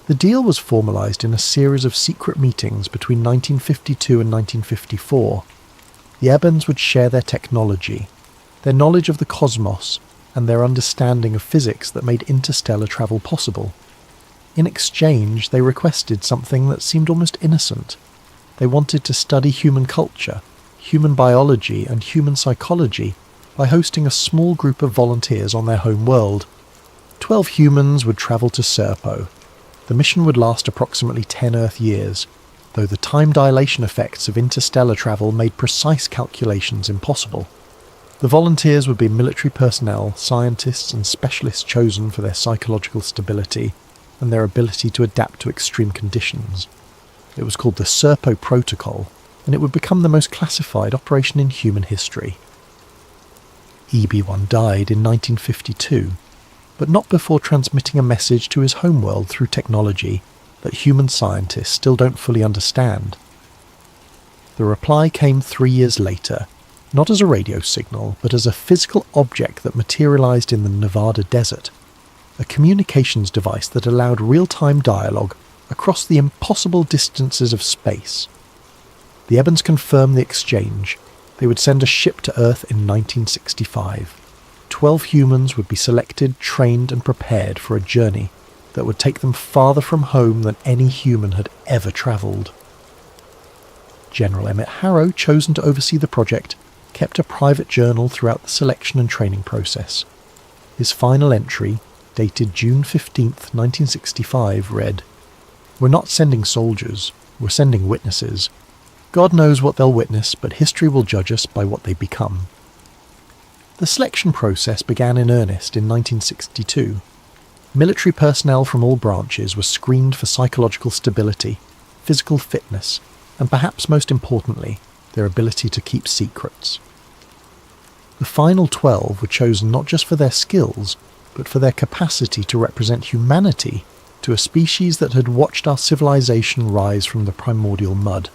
The deal was formalised in a series of secret meetings between 1952 and 1954. The Ebens would share their technology, their knowledge of the cosmos, and their understanding of physics that made interstellar travel possible. In exchange, they requested something that seemed almost innocent. They wanted to study human culture, human biology, and human psychology by hosting a small group of volunteers on their home world. 12 humans would travel to Serpo. The mission would last approximately 10 Earth years, though the time dilation effects of interstellar travel made precise calculations impossible. The volunteers would be military personnel, scientists and specialists chosen for their psychological stability and their ability to adapt to extreme conditions. It was called the Serpo Protocol, and it would become the most classified operation in human history. EB-1 died in 1952, but not before transmitting a message to his homeworld through technology that human scientists still don't fully understand. The reply came 3 years later, not as a radio signal, but as a physical object that materialized in the Nevada desert, a communications device that allowed real-time dialogue across the impossible distances of space. The Ebens confirmed the exchange. They would send a ship to Earth in 1965. 12 humans would be selected, trained and prepared for a journey that would take them farther from home than any human had ever travelled. General Emmett Harrow, chosen to oversee the project, kept a private journal throughout the selection and training process. His final entry, dated June 15, 1965, read, "We're not sending soldiers, we're sending witnesses. God knows what they'll witness, but history will judge us by what they become." The selection process began in earnest in 1962. Military personnel from all branches were screened for psychological stability, physical fitness, and perhaps most importantly, their ability to keep secrets. The final 12 were chosen not just for their skills, but for their capacity to represent humanity to a species that had watched our civilization rise from the primordial mud.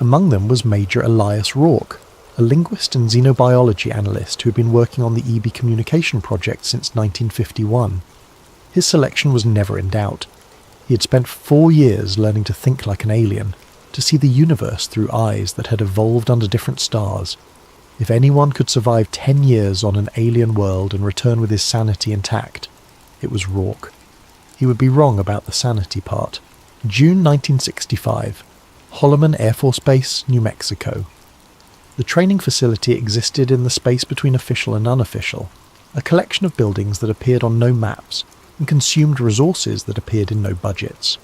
Among them was Major Elias Rourke, a linguist and xenobiology analyst who had been working on the EB communication project since 1951. His selection was never in doubt. He had spent 4 years learning to think like an alien, to see the universe through eyes that had evolved under different stars. If anyone could survive 10 years on an alien world and return with his sanity intact, it was Rourke. He would be wrong about the sanity part. June 1965, Holloman Air Force Base, New Mexico. The training facility existed in the space between official and unofficial, a collection of buildings that appeared on no maps and consumed resources that appeared in no budgets.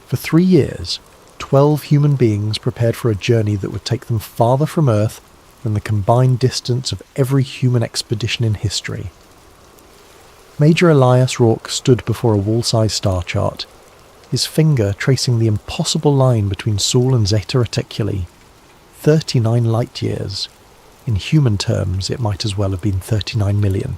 For 3 years, 12 human beings prepared for a journey that would take them farther from Earth than the combined distance of every human expedition in history. Major Elias Rourke stood before a wall-sized star chart, his finger tracing the impossible line between Sol and Zeta Reticuli. 39 light-years. In human terms, it might as well have been 39 million.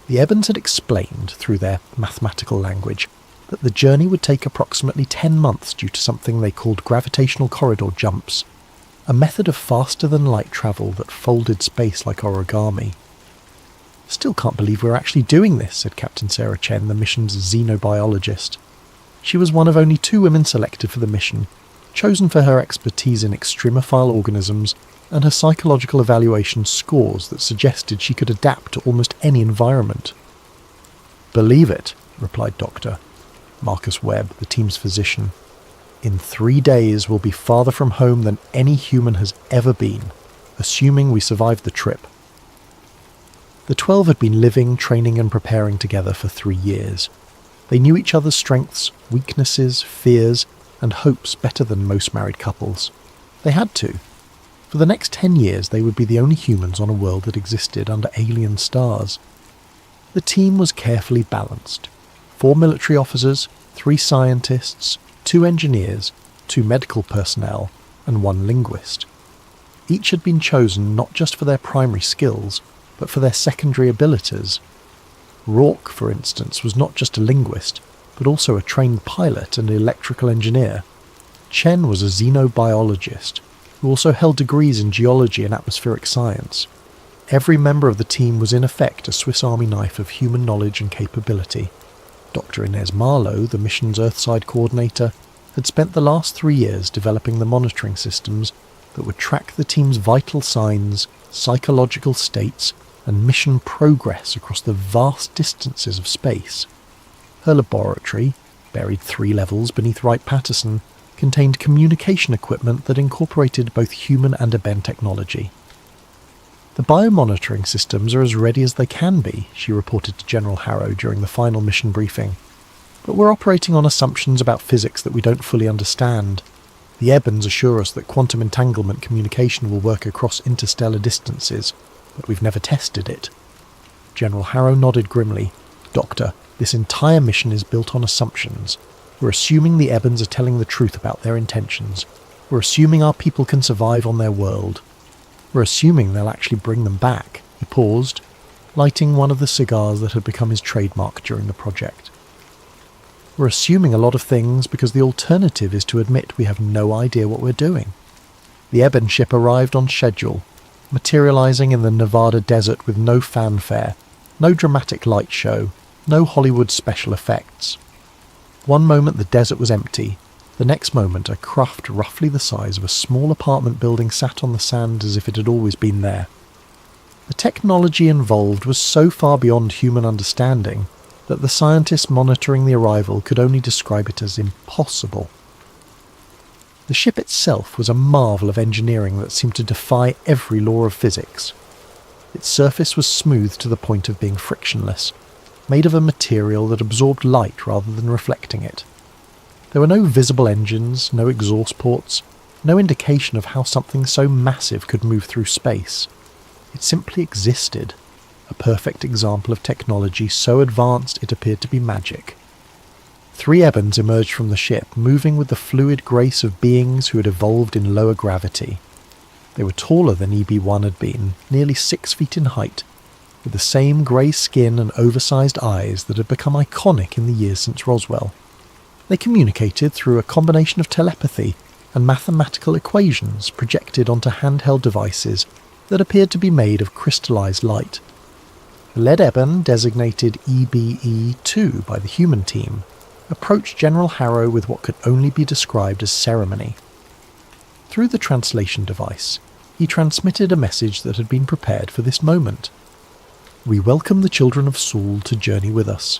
The Ebens had explained, through their mathematical language, that the journey would take approximately 10 months due to something they called gravitational corridor jumps, a method of faster-than-light travel that folded space like origami. "Still can't believe we're actually doing this," said Captain Sarah Chen, the mission's xenobiologist. She was one of only 2 women selected for the mission, chosen for her expertise in extremophile organisms and her psychological evaluation scores that suggested she could adapt to almost any environment. "Believe it," replied Dr. Marcus Webb, the team's physician. "In 3 days we'll be farther from home than any human has ever been, assuming we survive the trip." The 12 had been living, training and preparing together for 3 years. They knew each other's strengths, weaknesses, fears, and hopes better than most married couples. They had to. For the next 10 years, they would be the only humans on a world that existed under alien stars. The team was carefully balanced. 4 military officers, 3 scientists, 2 engineers, 2 medical personnel, and 1 linguist. Each had been chosen not just for their primary skills, but for their secondary abilities. Rourke, for instance, was not just a linguist, but also a trained pilot and electrical engineer. Chen was a xenobiologist, who also held degrees in geology and atmospheric science. Every member of the team was in effect a Swiss Army knife of human knowledge and capability. Dr. Inez Marlowe, the mission's Earthside coordinator, had spent the last 3 years developing the monitoring systems that would track the team's vital signs, psychological states, and mission progress across the vast distances of space. Her laboratory, buried 3 levels beneath Wright-Patterson, contained communication equipment that incorporated both human and Eben technology. The biomonitoring systems are as ready as they can be, she reported to General Harrow during the final mission briefing. But we're operating on assumptions about physics that we don't fully understand. The Ebens assure us that quantum entanglement communication will work across interstellar distances, but we've never tested it. General Harrow nodded grimly. Doctor, this entire mission is built on assumptions. We're assuming the Ebens are telling the truth about their intentions. We're assuming our people can survive on their world. We're assuming they'll actually bring them back. He paused, lighting one of the cigars that had become his trademark during the project. We're assuming a lot of things because the alternative is to admit we have no idea what we're doing. The Eben ship arrived on schedule, materializing in the Nevada desert with no fanfare, no dramatic light show, no Hollywood special effects. One moment the desert was empty, the next moment a craft roughly the size of a small apartment building sat on the sand as if it had always been there. The technology involved was so far beyond human understanding that the scientists monitoring the arrival could only describe it as impossible. The ship itself was a marvel of engineering that seemed to defy every law of physics. Its surface was smooth to the point of being frictionless, made of a material that absorbed light rather than reflecting it. There were no visible engines, no exhaust ports, no indication of how something so massive could move through space. It simply existed, a perfect example of technology so advanced it appeared to be magic. 3 Ebens emerged from the ship, moving with the fluid grace of beings who had evolved in lower gravity. They were taller than EB-1 had been, nearly 6 feet in height, with the same grey skin and oversized eyes that had become iconic in the years since Roswell. They communicated through a combination of telepathy and mathematical equations projected onto handheld devices that appeared to be made of crystallized light. The lead Eben, designated EBE-2 by the human team, approached General Harrow with what could only be described as ceremony. Through the translation device, he transmitted a message that had been prepared for this moment. We welcome the children of Saul to journey with us.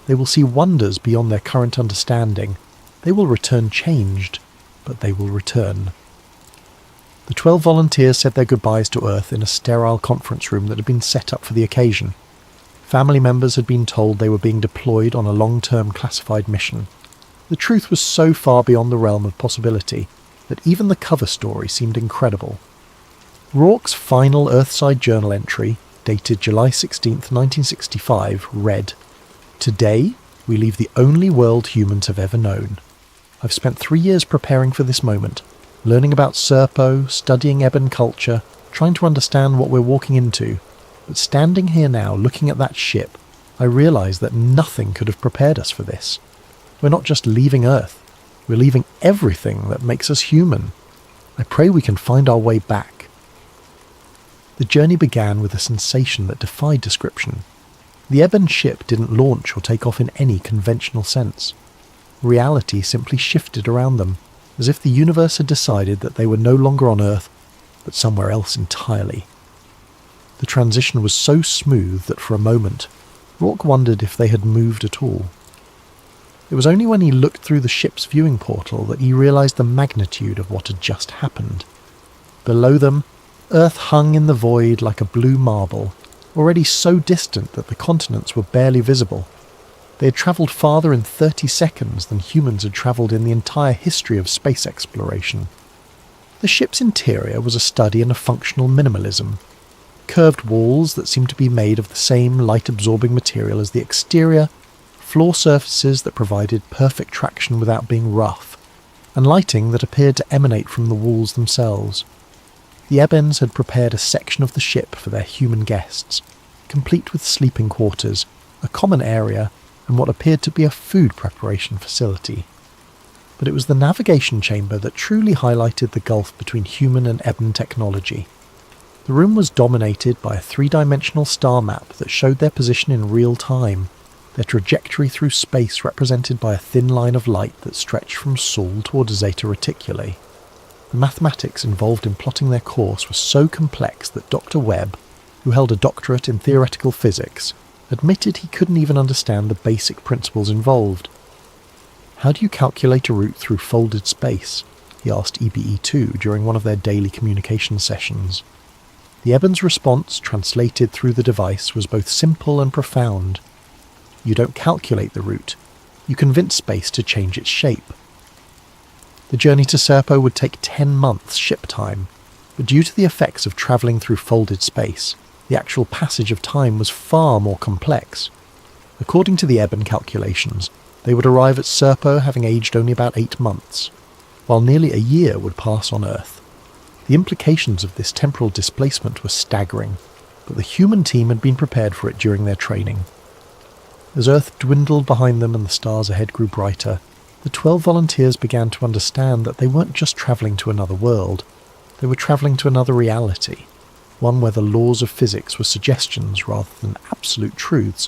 They will see wonders beyond their current understanding. They will return changed, but they will return. The 12 volunteers said their goodbyes to Earth in a sterile conference room that had been set up for the occasion. Family members had been told they were being deployed on a long-term classified mission. The truth was so far beyond the realm of possibility that even the cover story seemed incredible. Rourke's final Earthside journal entry, dated July 16, 1965, read, "Today, we leave the only world humans have ever known. I've spent 3 years preparing for this moment, learning about Serpo, studying Eben culture, trying to understand what we're walking into. But standing here now, looking at that ship, I realise that nothing could have prepared us for this. We're not just leaving Earth, we're leaving everything that makes us human. I pray we can find our way back." The journey began with a sensation that defied description. The Eben ship didn't launch or take off in any conventional sense. Reality simply shifted around them, as if the universe had decided that they were no longer on Earth, but somewhere else entirely. The transition was so smooth that for a moment, Rourke wondered if they had moved at all. It was only when he looked through the ship's viewing portal that he realised the magnitude of what had just happened. Below them, Earth hung in the void like a blue marble, already so distant that the continents were barely visible. They had travelled farther in 30 seconds than humans had travelled in the entire history of space exploration. The ship's interior was a study in a functional minimalism. Curved walls that seemed to be made of the same light-absorbing material as the exterior, floor surfaces that provided perfect traction without being rough, and lighting that appeared to emanate from the walls themselves. The Ebens had prepared a section of the ship for their human guests, complete with sleeping quarters, a common area, and what appeared to be a food preparation facility. But it was the navigation chamber that truly highlighted the gulf between human and Eben technology. The room was dominated by a three-dimensional star map that showed their position in real time, their trajectory through space represented by a thin line of light that stretched from Sol toward Zeta Reticuli. The mathematics involved in plotting their course was so complex that Dr. Webb, who held a doctorate in theoretical physics, admitted he couldn't even understand the basic principles involved. "How do you calculate a route through folded space?" he asked EBE-2 during one of their daily communication sessions. The Ebens' response, translated through the device, was both simple and profound. "You don't calculate the route. You convince space to change its shape." The journey to Serpo would take 10 months ship time, but due to the effects of travelling through folded space, the actual passage of time was far more complex. According to the Eben calculations, they would arrive at Serpo having aged only about 8 months, while nearly a year would pass on Earth. The implications of this temporal displacement were staggering, but the human team had been prepared for it during their training. As Earth dwindled behind them and the stars ahead grew brighter, the 12 volunteers began to understand that they weren't just travelling to another world, they were travelling to another reality, one where the laws of physics were suggestions rather than absolute truths,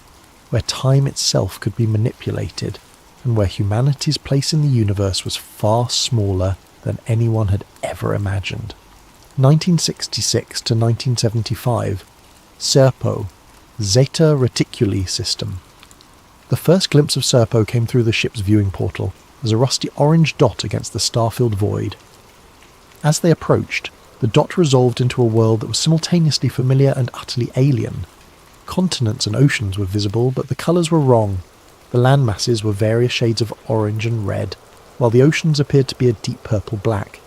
where time itself could be manipulated, and where humanity's place in the universe was far smaller than anyone had ever imagined. 1966 to 1975, Serpo, Zeta Reticuli system. The first glimpse of Serpo came through the ship's viewing portal as a rusty orange dot against the star-filled void. As they approached, the dot resolved into a world that was simultaneously familiar and utterly alien. Continents and oceans were visible, but the colours were wrong. The land masses were various shades of orange and red, while the oceans appeared to be a deep purple black.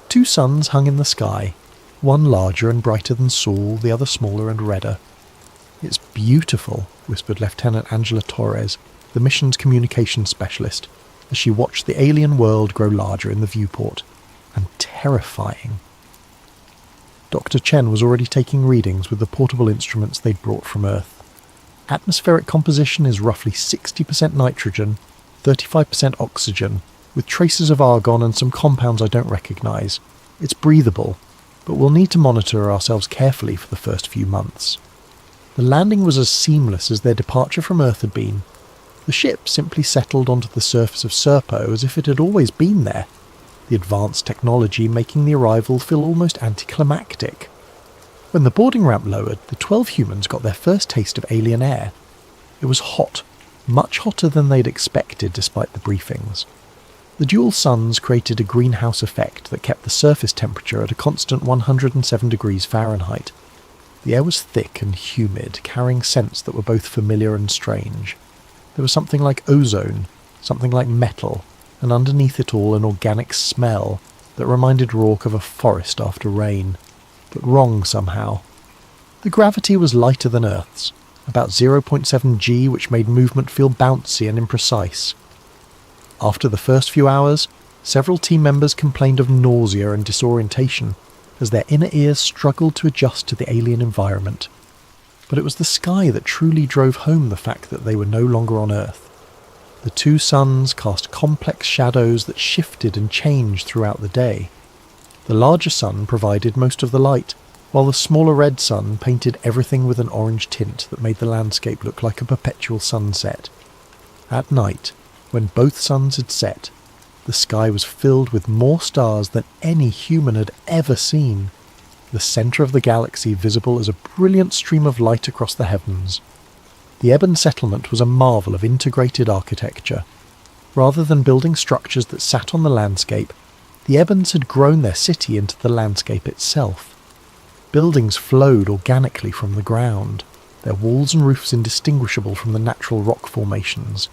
2 suns hung in the sky, one larger and brighter than Sol, the other smaller and redder. "It's beautiful," whispered Lieutenant Angela Torres, the mission's communications specialist, as she watched the alien world grow larger in the viewport. "And terrifying." Dr. Chen was already taking readings with the portable instruments they'd brought from Earth. Atmospheric composition is roughly 60% nitrogen, 35% oxygen, with traces of argon and some compounds I don't recognise. It's breathable, but we'll need to monitor ourselves carefully for the first few months. The landing was as seamless as their departure from Earth had been. The ship simply settled onto the surface of Serpo as if it had always been there, the advanced technology making the arrival feel almost anticlimactic. When the boarding ramp lowered, the 12 humans got their first taste of alien air. It was hot, much hotter than they'd expected despite the briefings. The dual suns created a greenhouse effect that kept the surface temperature at a constant 107 degrees Fahrenheit. The air was thick and humid, carrying scents that were both familiar and strange. There was something like ozone, something like metal, and underneath it all an organic smell that reminded Rourke of a forest after rain, but wrong somehow. The gravity was lighter than Earth's, about 0.7 g, which made movement feel bouncy and imprecise. After the first few hours, several team members complained of nausea and disorientation, as their inner ears struggled to adjust to the alien environment. But it was the sky that truly drove home the fact that they were no longer on Earth. The 2 suns cast complex shadows that shifted and changed throughout the day. The larger sun provided most of the light, while the smaller red sun painted everything with an orange tint that made the landscape look like a perpetual sunset. At night, when both suns had set, the sky was filled with more stars than any human had ever seen, the centre of the galaxy visible as a brilliant stream of light across the heavens. The Eben settlement was a marvel of integrated architecture. Rather than building structures that sat on the landscape, the Ebens had grown their city into the landscape itself. Buildings flowed organically from the ground. their walls and roofs indistinguishable from the natural rock formations.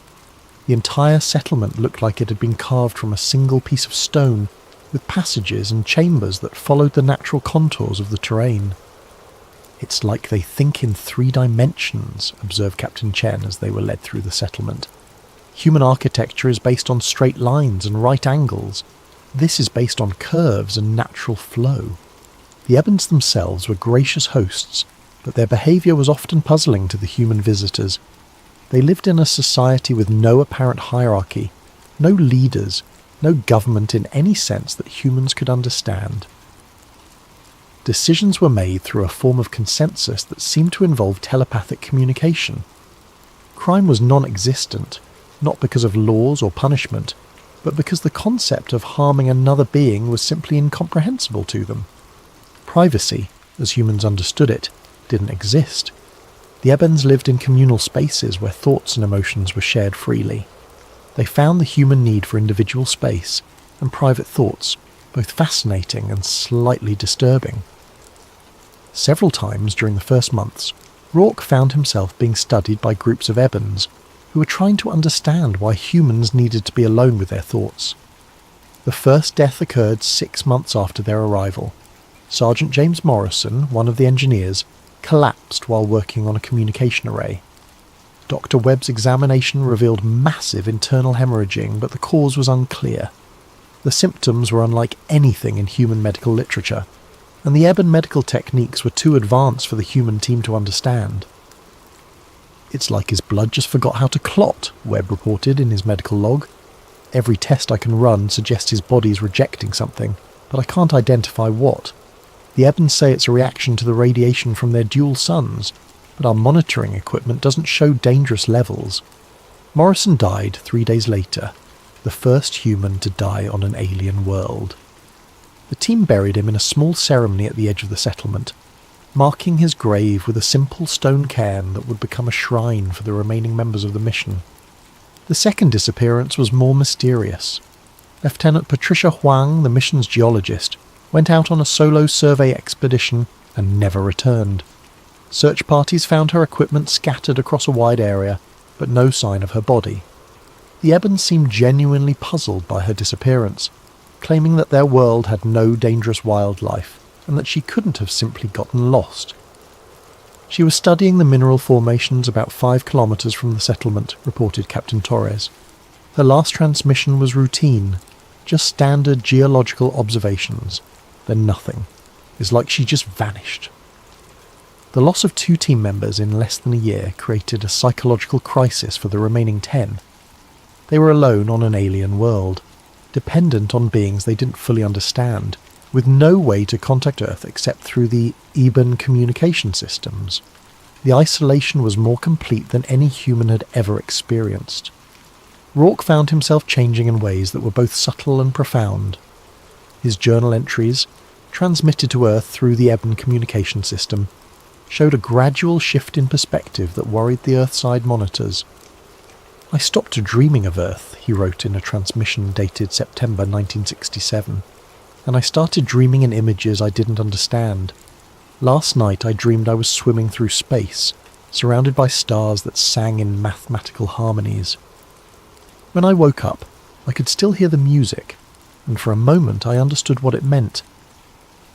The entire settlement looked like it had been carved from a single piece of stone, with passages and chambers that followed the natural contours of the terrain. "It's like they think in 3 dimensions, observed Captain Chen as they were led through the settlement. "Human architecture is based on straight lines and right angles. This is based on curves and natural flow." The Ebons themselves were gracious hosts, but their behaviour was often puzzling to the human visitors. They lived in a society with no apparent hierarchy, no leaders, no government in any sense that humans could understand. Decisions were made through a form of consensus that seemed to involve telepathic communication. Crime was non-existent, not because of laws or punishment, but because the concept of harming another being was simply incomprehensible to them. Privacy, as humans understood it, didn't exist. The Ebons lived in communal spaces where thoughts and emotions were shared freely. They found the human need for individual space and private thoughts both fascinating and slightly disturbing. Several times during the first months, Rourke found himself being studied by groups of Ebons who were trying to understand why humans needed to be alone with their thoughts. The first death occurred 6 months after their arrival. Sergeant James Morrison, one of the engineers, collapsed while working on a communication array. Dr. Webb's examination revealed massive internal hemorrhaging, but the cause was unclear. The symptoms were unlike anything in human medical literature, and the Ebon medical techniques were too advanced for the human team to understand. "It's like his blood just forgot how to clot," Webb reported in his medical log. "Every test I can run suggests his body's rejecting something, but I can't identify what. The Ebons say it's a reaction to the radiation from their dual suns, but our monitoring equipment doesn't show dangerous levels." Morrison died 3 days later, the first human to die on an alien world. The team buried him in a small ceremony at the edge of the settlement, marking his grave with a simple stone cairn that would become a shrine for the remaining members of the mission. The second disappearance was more mysterious. Lieutenant Patricia Huang, the mission's geologist, went out on a solo survey expedition and never returned. Search parties found her equipment scattered across a wide area, but no sign of her body. The Ebons seemed genuinely puzzled by her disappearance, claiming that their world had no dangerous wildlife and that she couldn't have simply gotten lost. "She was studying the mineral formations about 5 kilometres from the settlement," reported Captain Torres. "Her last transmission was routine, just standard geological observations. Then nothing. It's like she just vanished." The loss of 2 team members in less than a year created a psychological crisis for the remaining 10. They were alone on an alien world, dependent on beings they didn't fully understand, with no way to contact Earth except through the Ebon communication systems. The isolation was more complete than any human had ever experienced. Rourke found himself changing in ways that were both subtle and profound. His journal entries, transmitted to Earth through the Ebon communication system, showed a gradual shift in perspective that worried the Earthside monitors. "I stopped dreaming of Earth," he wrote in a transmission dated September 1967, "and I started dreaming in images I didn't understand. Last night I dreamed I was swimming through space, surrounded by stars that sang in mathematical harmonies. When I woke up, I could still hear the music, and for a moment I understood what it meant.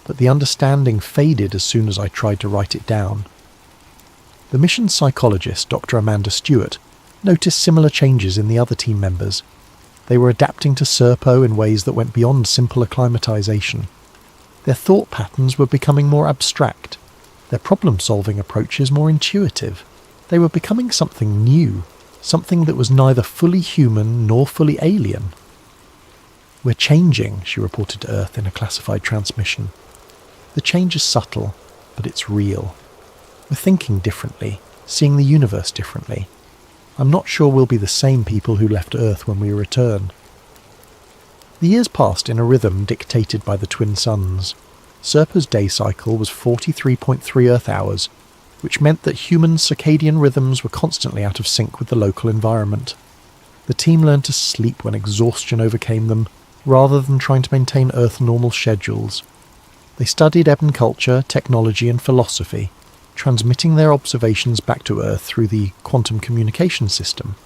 But the understanding faded as soon as I tried to write it down." The mission psychologist, Dr. Amanda Stewart, noticed similar changes in the other team members. They were adapting to Serpo in ways that went beyond simple acclimatization. Their thought patterns were becoming more abstract, their problem-solving approaches more intuitive. They were becoming something new, something that was neither fully human nor fully alien. "We're changing," she reported to Earth in a classified transmission. "The change is subtle, but it's real. We're thinking differently, seeing the universe differently. I'm not sure we'll be the same people who left Earth when we return." The years passed in a rhythm dictated by the twin suns. Serpo's day cycle was 43.3 Earth hours, which meant that human circadian rhythms were constantly out of sync with the local environment. The team learned to sleep when exhaustion overcame them, rather than trying to maintain Earth normal schedules. They studied Ebon culture, technology and philosophy, transmitting their observations back to Earth through the quantum communication system.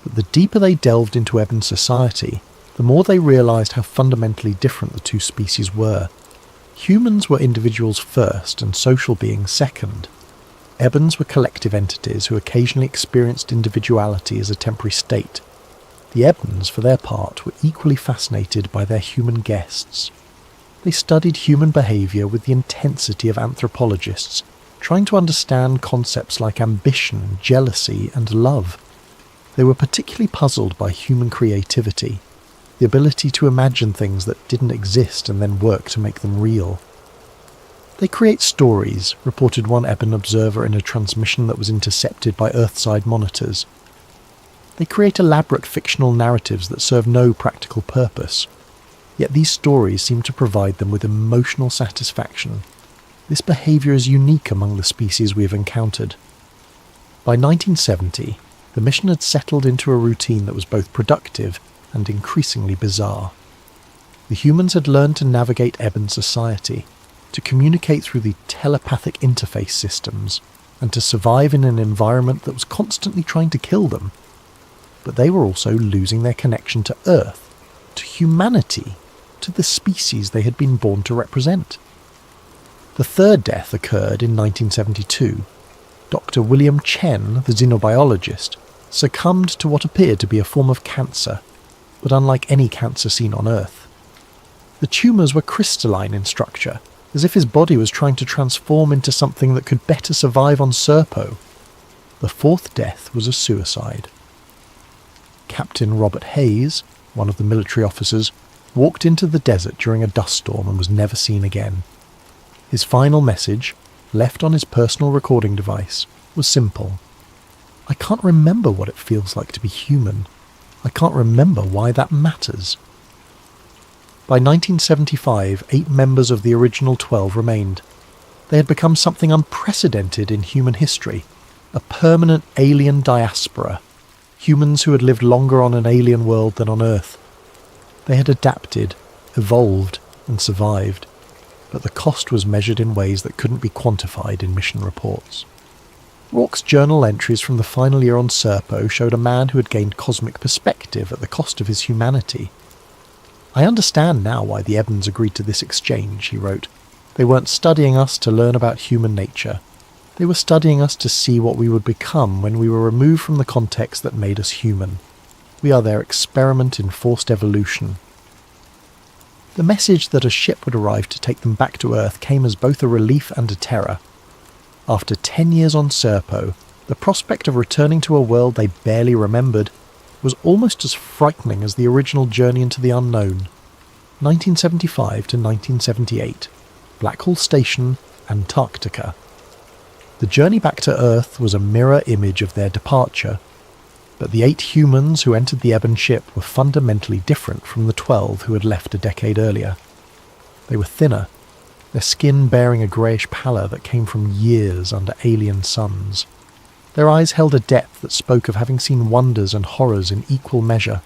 But the deeper they delved into Ebon society, the more they realised how fundamentally different the two species were. Humans were individuals first and social beings second. Ebons were collective entities who occasionally experienced individuality as a temporary state. The Ebons, for their part, were equally fascinated by their human guests. They studied human behaviour with the intensity of anthropologists, trying to understand concepts like ambition, jealousy, and love. They were particularly puzzled by human creativity, the ability to imagine things that didn't exist and then work to make them real. They create stories, reported one Ebon observer in a transmission that was intercepted by Earthside monitors. They create elaborate fictional narratives that serve no practical purpose. Yet these stories seem to provide them with emotional satisfaction. This behaviour is unique among the species we have encountered. By 1970, the mission had settled into a routine that was both productive and increasingly bizarre. The humans had learned to navigate Ebon society, to communicate through the telepathic interface systems, and to survive in an environment that was constantly trying to kill them. But they were also losing their connection to Earth, to humanity, to the species they had been born to represent. The third death occurred in 1972. Dr. William Chen, the xenobiologist, succumbed to what appeared to be a form of cancer, but unlike any cancer seen on Earth. The tumours were crystalline in structure, as if his body was trying to transform into something that could better survive on Serpo. The fourth death was a suicide. Captain Robert Hayes, one of the military officers, walked into the desert during a dust storm and was never seen again. His final message, left on his personal recording device, was simple. I can't remember what it feels like to be human. I can't remember why that matters. By 1975, 8 members of the original 12 remained. They had become something unprecedented in human history, a permanent alien diaspora, humans who had lived longer on an alien world than on Earth. They had adapted, evolved, and survived, but the cost was measured in ways that couldn't be quantified in mission reports. Rourke's journal entries from the final year on Serpo showed a man who had gained cosmic perspective at the cost of his humanity. I understand now why the Ebons agreed to this exchange, he wrote. They weren't studying us to learn about human nature. They were studying us to see what we would become when we were removed from the context that made us human. We are their experiment in forced evolution. The message that a ship would arrive to take them back to Earth came as both a relief and a terror. After 10 years on Serpo, the prospect of returning to a world they barely remembered was almost as frightening as the original journey into the unknown. 1975 to 1978, Blackhall Station, Antarctica. The journey back to Earth was a mirror image of their departure, but the 8 humans who entered the Ebon ship were fundamentally different from the 12 who had left a decade earlier. They were thinner, their skin bearing a greyish pallor that came from years under alien suns. Their eyes held a depth that spoke of having seen wonders and horrors in equal measure.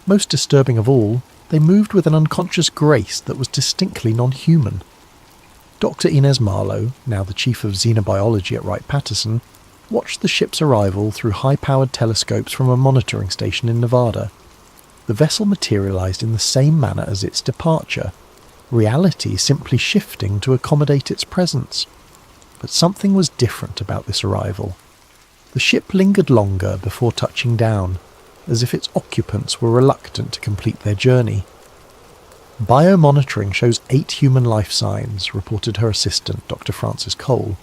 Most disturbing of all, they moved with an unconscious grace that was distinctly non-human. Dr. Inez Marlowe, now the chief of xenobiology at Wright-Patterson, watched the ship's arrival through high-powered telescopes from a monitoring station in Nevada. The vessel materialized in the same manner as its departure, reality simply shifting to accommodate its presence. But something was different about this arrival. The ship lingered longer before touching down, as if its occupants were reluctant to complete their journey. Biomonitoring shows 8 human life signs, reported her assistant, Dr. Frances Cole,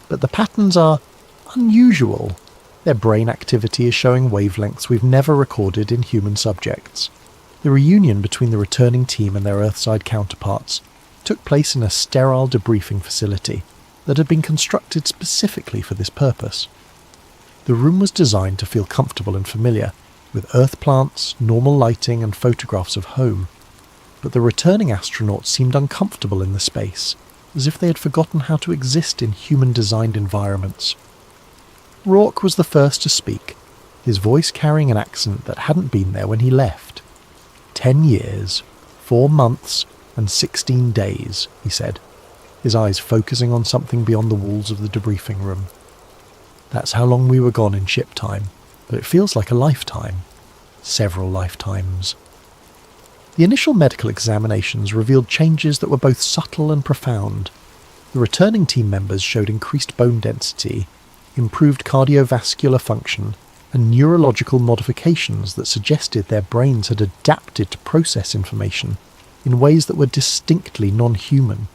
but the patterns are unusual. Their brain activity is showing wavelengths we've never recorded in human subjects. The reunion between the returning team and their Earthside counterparts took place in a sterile debriefing facility that had been constructed specifically for this purpose. The room was designed to feel comfortable and familiar, with earth plants, normal lighting and photographs of home. But the returning astronauts seemed uncomfortable in the space, as if they had forgotten how to exist in human-designed environments. Rourke was the first to speak, his voice carrying an accent that hadn't been there when he left. 10 years, 4 months, and 16 days, he said. his eyes focusing on something beyond the walls of the debriefing room. That's how long we were gone in ship time, but it feels like a lifetime. Several lifetimes. The initial medical examinations revealed changes that were both subtle and profound. The returning team members showed increased bone density, improved cardiovascular function, and neurological modifications that suggested their brains had adapted to process information in ways that were distinctly non-human.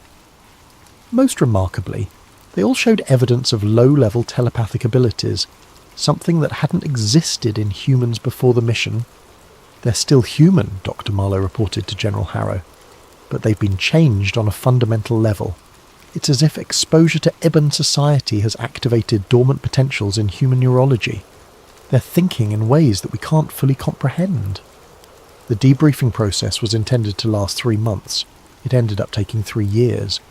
Most remarkably, they all showed evidence of low-level telepathic abilities, something that hadn't existed in humans before the mission. They're still human, Dr. Marlowe reported to General Harrow, but they've been changed on a fundamental level. It's as if exposure to Ebon society has activated dormant potentials in human neurology. They're thinking in ways that we can't fully comprehend. The debriefing process was intended to last 3 months. It ended up taking 3 years.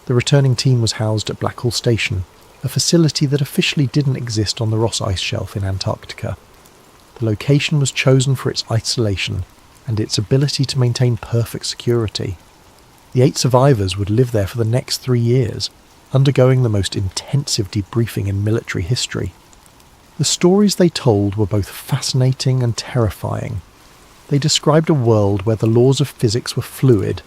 The returning team was housed at Blackhall Station, a facility that officially didn't exist on the Ross Ice Shelf in Antarctica. The location was chosen for its isolation and its ability to maintain perfect security. The 8 survivors would live there for the next 3 years, undergoing the most intensive debriefing in military history. The stories they told were both fascinating and terrifying. They described a world where the laws of physics were fluid,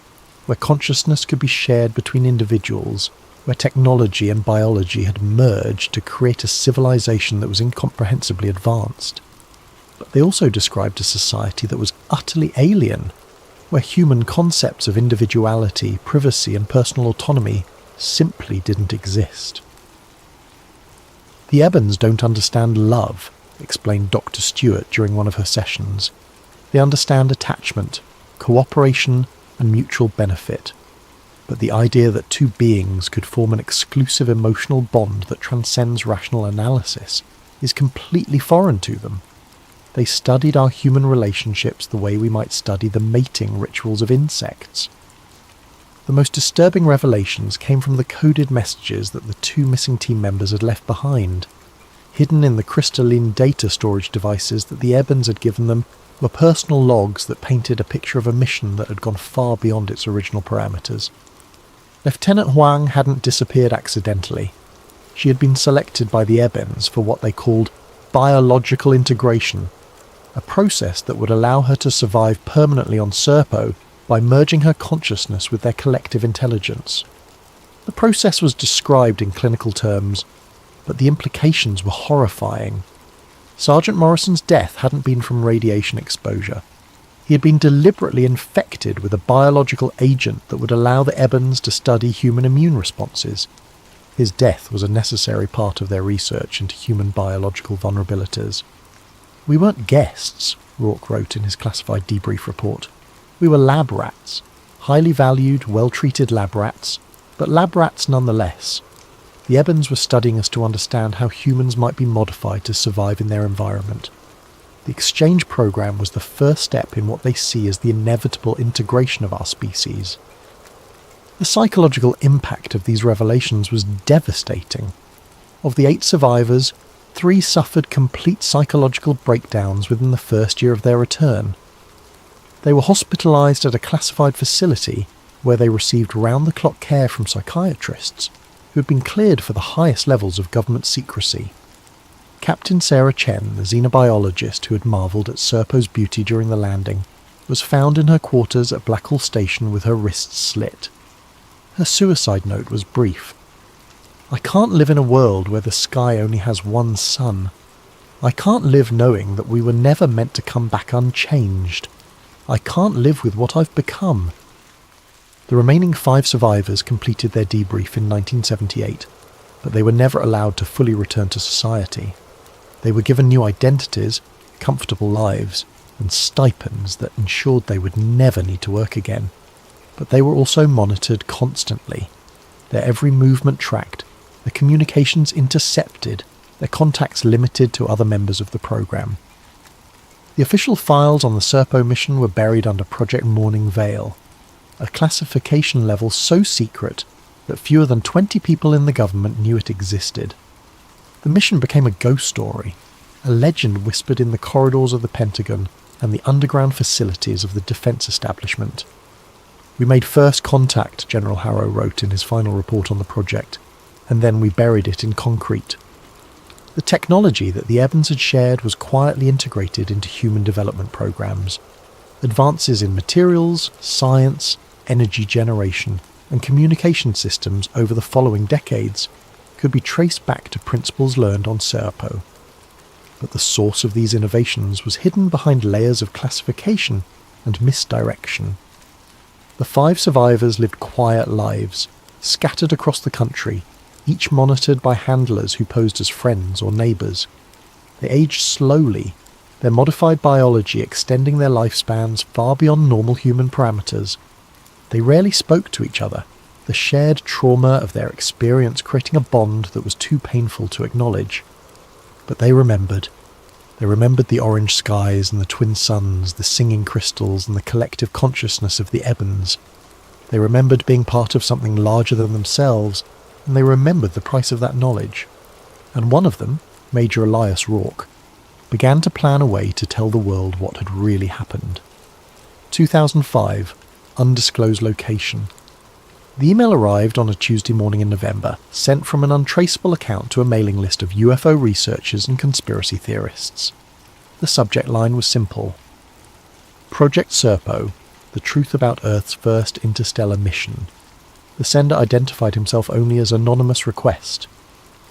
where consciousness could be shared between individuals, where technology and biology had merged to create a civilization that was incomprehensibly advanced. But they also described a society that was utterly alien, where human concepts of individuality, privacy, and personal autonomy simply didn't exist. The Ebons don't understand love, explained Dr. Stewart during one of her sessions. They understand attachment, cooperation, and mutual benefit. But the idea that 2 beings could form an exclusive emotional bond that transcends rational analysis is completely foreign to them. They studied our human relationships the way we might study the mating rituals of insects. The most disturbing revelations came from the coded messages that the 2 missing team members had left behind. Hidden in the crystalline data storage devices that the Ebons had given them were personal logs that painted a picture of a mission that had gone far beyond its original parameters. Lieutenant Huang hadn't disappeared accidentally. She had been selected by the Ebons for what they called biological integration, a process that would allow her to survive permanently on Serpo by merging her consciousness with their collective intelligence. The process was described in clinical terms, but the implications were horrifying. Sergeant Morrison's death hadn't been from radiation exposure. He had been deliberately infected with a biological agent that would allow the Ebons to study human immune responses. His death was a necessary part of their research into human biological vulnerabilities. "We weren't guests," Rourke wrote in his classified debrief report. "We were lab rats. Highly valued, well-treated lab rats, but lab rats nonetheless. The Ebons were studying us to understand how humans might be modified to survive in their environment. The exchange program was the first step in what they see as the inevitable integration of our species." The psychological impact of these revelations was devastating. Of the 8 survivors, 3 suffered complete psychological breakdowns within the first year of their return. They were hospitalized at a classified facility where they received round-the-clock care from psychiatrists who had been cleared for the highest levels of government secrecy. Captain Sarah Chen, the xenobiologist who had marvelled at Serpo's beauty during the landing, was found in her quarters at Blackhall Station with her wrists slit. Her suicide note was brief. "I can't live in a world where the sky only has one sun. I can't live knowing that we were never meant to come back unchanged. I can't live with what I've become." The remaining 5 survivors completed their debrief in 1978, but they were never allowed to fully return to society. They were given new identities, comfortable lives, and stipends that ensured they would never need to work again. But they were also monitored constantly, their every movement tracked, their communications intercepted, their contacts limited to other members of the program. The official files on the Serpo mission were buried under Project Morning Veil, a classification level so secret that fewer than 20 people in the government knew it existed. The mission became a ghost story, a legend whispered in the corridors of the Pentagon and the underground facilities of the defense establishment. "We made first contact," General Harrow wrote in his final report on the project, "and then we buried it in concrete." The technology that the Ebens had shared was quietly integrated into human development programs. Advances in materials, science, energy generation, and communication systems over the following decades could be traced back to principles learned on Serpo. But the source of these innovations was hidden behind layers of classification and misdirection. The 5 survivors lived quiet lives, scattered across the country, each monitored by handlers who posed as friends or neighbours. They aged slowly, their modified biology extending their lifespans far beyond normal human parameters. They rarely spoke to each other, the shared trauma of their experience creating a bond that was too painful to acknowledge. But they remembered. They remembered the orange skies and the twin suns, the singing crystals and the collective consciousness of the Ebens. They remembered being part of something larger than themselves, and they remembered the price of that knowledge. And one of them, Major Elias Rourke, began to plan a way to tell the world what had really happened. 2005, undisclosed location. The email arrived on a Tuesday morning in November, sent from an untraceable account to a mailing list of UFO researchers and conspiracy theorists. The subject line was simple: Project Serpo, the truth about Earth's first interstellar mission. The sender identified himself only as anonymous request.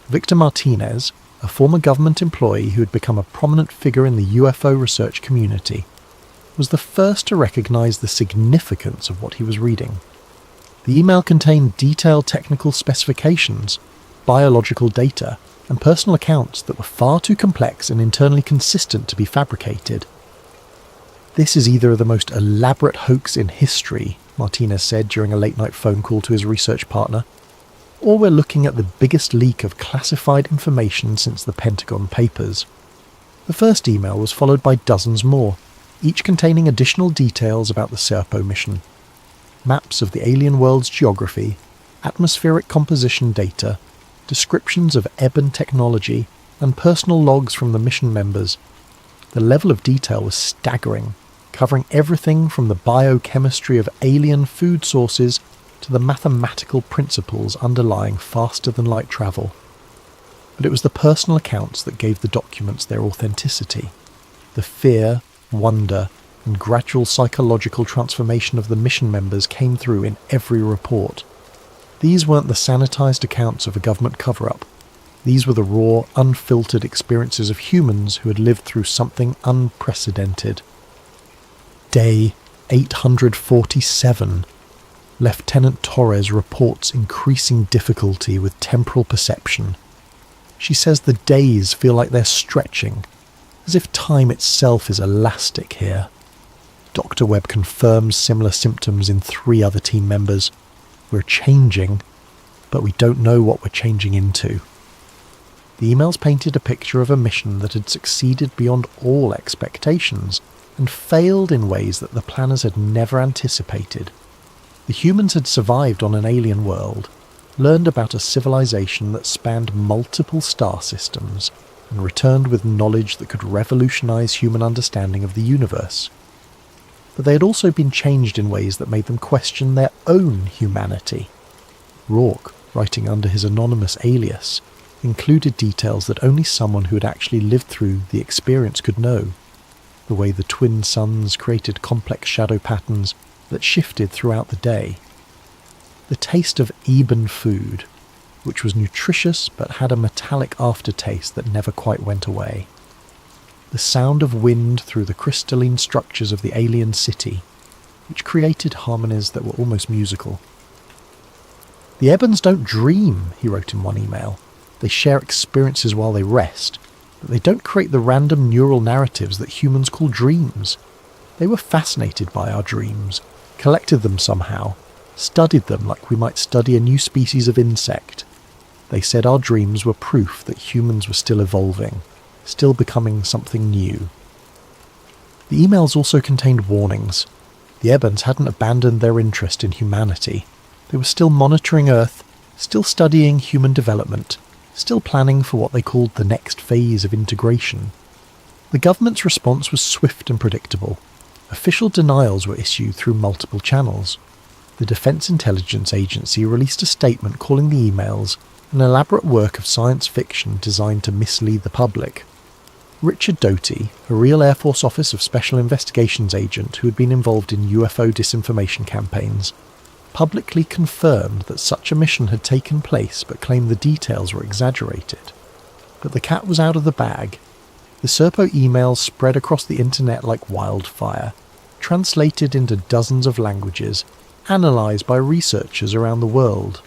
Victor Martinez, a former government employee who had become a prominent figure in the UFO research community, was the first to recognize the significance of what he was reading. The email contained detailed technical specifications, biological data, and personal accounts that were far too complex and internally consistent to be fabricated. "This is either the most elaborate hoax in history," Martinez said during a late-night phone call to his research partner, "or we're looking at the biggest leak of classified information since the Pentagon Papers." The first email was followed by dozens more, each containing additional details about the Serpo mission. Maps of the alien world's geography, atmospheric composition data, descriptions of Eben technology, and personal logs from the mission members. The level of detail was staggering, covering everything from the biochemistry of alien food sources to the mathematical principles underlying faster-than-light travel. But it was the personal accounts that gave the documents their authenticity. The fear, wonder, and gradual psychological transformation of the mission members came through in every report. These weren't the sanitized accounts of a government cover-up. These were the raw, unfiltered experiences of humans who had lived through something unprecedented. Day 847. Lieutenant Torres reports increasing difficulty with temporal perception. She says the days feel like they're stretching, as if time itself is elastic here. Dr. Webb confirms similar symptoms in 3 other team members. We're changing, but we don't know what we're changing into. The emails painted a picture of a mission that had succeeded beyond all expectations and failed in ways that the planners had never anticipated. The humans had survived on an alien world, learned about a civilization that spanned multiple star systems, and returned with knowledge that could revolutionize human understanding of the universe. But they had also been changed in ways that made them question their own humanity. Rourke, writing under his anonymous alias, included details that only someone who had actually lived through the experience could know. The way the twin suns created complex shadow patterns that shifted throughout the day. The taste of Eben food, which was nutritious but had a metallic aftertaste that never quite went away. The sound of wind through the crystalline structures of the alien city, which created harmonies that were almost musical. "The Ebens don't dream," he wrote in one email. "They share experiences while they rest, but they don't create the random neural narratives that humans call dreams. They were fascinated by our dreams, collected them somehow, studied them like we might study a new species of insect. They said our dreams were proof that humans were still evolving, still becoming something new." The emails also contained warnings. The Ebens hadn't abandoned their interest in humanity. They were still monitoring Earth, still studying human development, still planning for what they called the next phase of integration. The government's response was swift and predictable. Official denials were issued through multiple channels. the Defense Intelligence Agency released a statement calling the emails an elaborate work of science fiction designed to mislead the public. Richard Doty, a real Air Force Office of Special Investigations agent who had been involved in UFO disinformation campaigns, publicly confirmed that such a mission had taken place but claimed the details were exaggerated. But the cat was out of the bag. The Serpo emails spread across the internet like wildfire, translated into dozens of languages, analysed by researchers around the world.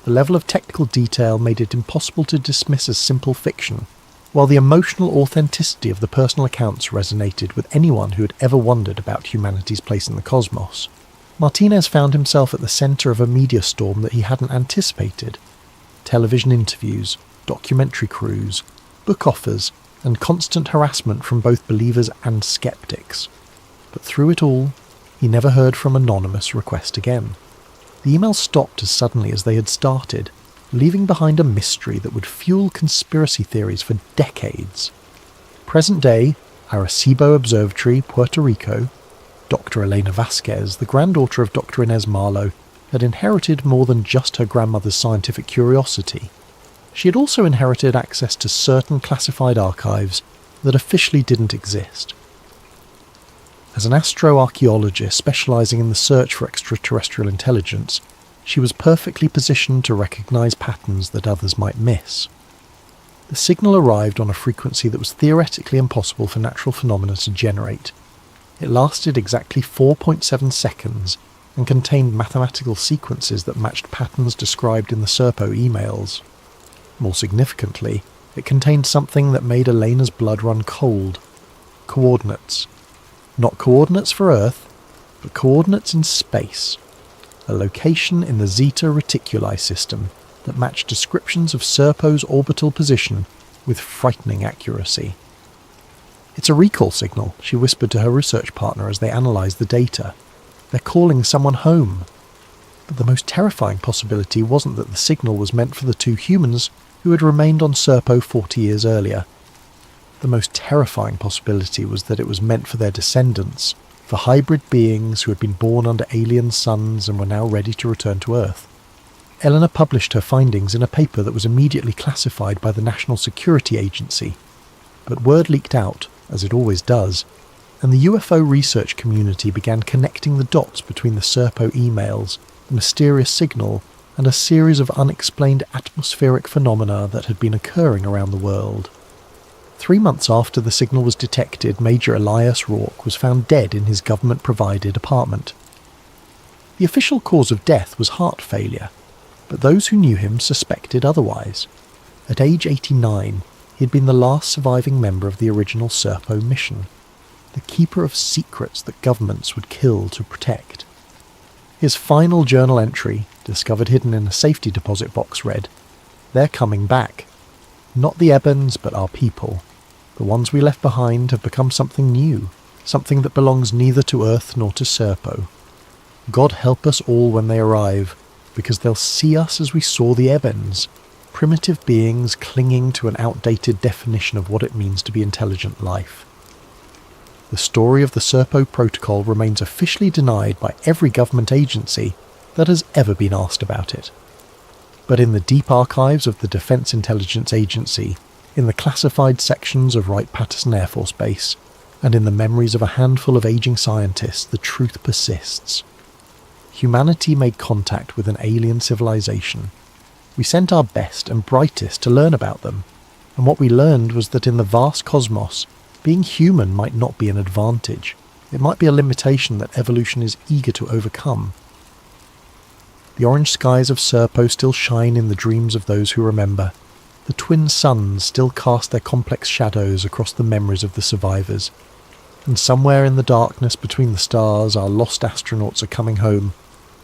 The level of technical detail made it impossible to dismiss as simple fiction, while the emotional authenticity of the personal accounts resonated with anyone who had ever wondered about humanity's place in the cosmos. Martinez found himself at the centre of a media storm that he hadn't anticipated. Television interviews, documentary crews, book offers, and constant harassment from both believers and skeptics. But through it all, he never heard from Anonymous' request again. The emails stopped as suddenly as they had started, leaving behind a mystery that would fuel conspiracy theories for decades. Present day, Arecibo Observatory, Puerto Rico, Dr. Elena Vasquez, the granddaughter of Dr. Inez Marlowe, had inherited more than just her grandmother's scientific curiosity. She had also inherited access to certain classified archives that officially didn't exist. As an astroarchaeologist specialising in the search for extraterrestrial intelligence, she was perfectly positioned to recognise patterns that others might miss. The signal arrived on a frequency that was theoretically impossible for natural phenomena to generate. It lasted exactly 4.7 seconds and contained mathematical sequences that matched patterns described in the Serpo emails. More significantly, it contained something that made Elena's blood run cold. Coordinates. Not coordinates for Earth, but coordinates in space. A location in the Zeta Reticuli system that matched descriptions of Serpo's orbital position with frightening accuracy. "It's a recall signal," she whispered to her research partner as they analysed the data. "They're calling someone home." But the most terrifying possibility wasn't that the signal was meant for the two humans who had remained on Serpo 40 years earlier. The most terrifying possibility was that it was meant for their descendants, for hybrid beings who had been born under alien suns and were now ready to return to Earth. Eleanor published her findings in a paper that was immediately classified by the National Security Agency. But word leaked out, as it always does, and the UFO research community began connecting the dots between the Serpo emails, the mysterious signal, and a series of unexplained atmospheric phenomena that had been occurring around the world. 3 months after the signal was detected, Major Elias Rourke was found dead in his government-provided apartment. The official cause of death was heart failure, but those who knew him suspected otherwise. At age 89, he had been the last surviving member of the original Serpo mission, the keeper of secrets that governments would kill to protect. His final journal entry, discovered hidden in a safety deposit box, read, "They're coming back. Not the Ebens, but our people. The ones we left behind have become something new, something that belongs neither to Earth nor to Serpo. God help us all when they arrive, because they'll see us as we saw the Ebens, primitive beings clinging to an outdated definition of what it means to be intelligent life." The story of the Serpo Protocol remains officially denied by every government agency that has ever been asked about it. But in the deep archives of the Defense Intelligence Agency, in the classified sections of Wright-Patterson Air Force Base, and in the memories of a handful of aging scientists, the truth persists. Humanity made contact with an alien civilization. We sent our best and brightest to learn about them, and what we learned was that in the vast cosmos, being human might not be an advantage. It might be a limitation that evolution is eager to overcome. The orange skies of Serpo still shine in the dreams of those who remember. The twin suns still cast their complex shadows across the memories of the survivors. And somewhere in the darkness between the stars, our lost astronauts are coming home,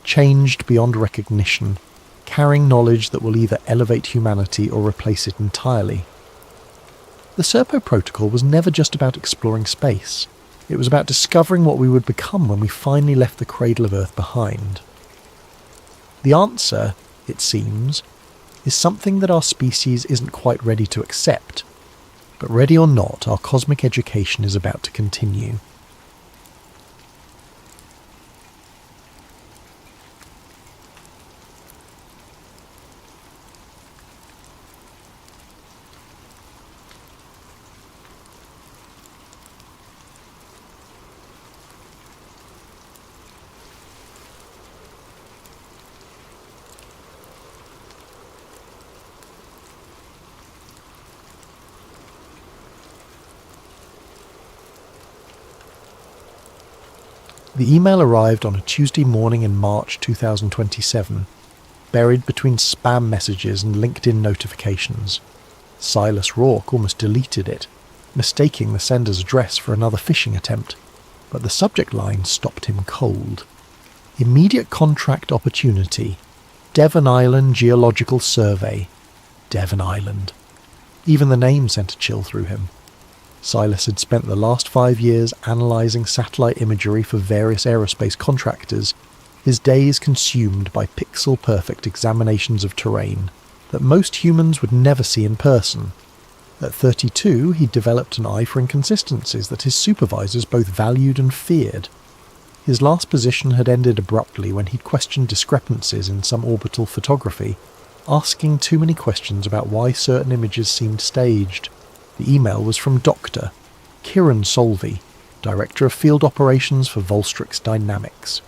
changed beyond recognition, carrying knowledge that will either elevate humanity or replace it entirely. The Serpo Protocol was never just about exploring space. It was about discovering what we would become when we finally left the cradle of Earth behind. The answer, it seems, is something that our species isn't quite ready to accept. But ready or not, our cosmic education is about to continue. The email arrived on a Tuesday morning in March 2027, buried between spam messages and LinkedIn notifications. Silas Rourke almost deleted it, mistaking the sender's address for another phishing attempt, but the subject line stopped him cold. Immediate contract opportunity. Devon Island Geological Survey. Devon Island. Even the name sent a chill through him. Silas had spent the last 5 years analysing satellite imagery for various aerospace contractors, his days consumed by pixel-perfect examinations of terrain that most humans would never see in person. At 32, he'd developed an eye for inconsistencies that his supervisors both valued and feared. His last position had ended abruptly when he'd questioned discrepancies in some orbital photography, asking too many questions about why certain images seemed staged. The email was from Dr. Unsolved, Director of Field Operations for Volstrix Dynamics.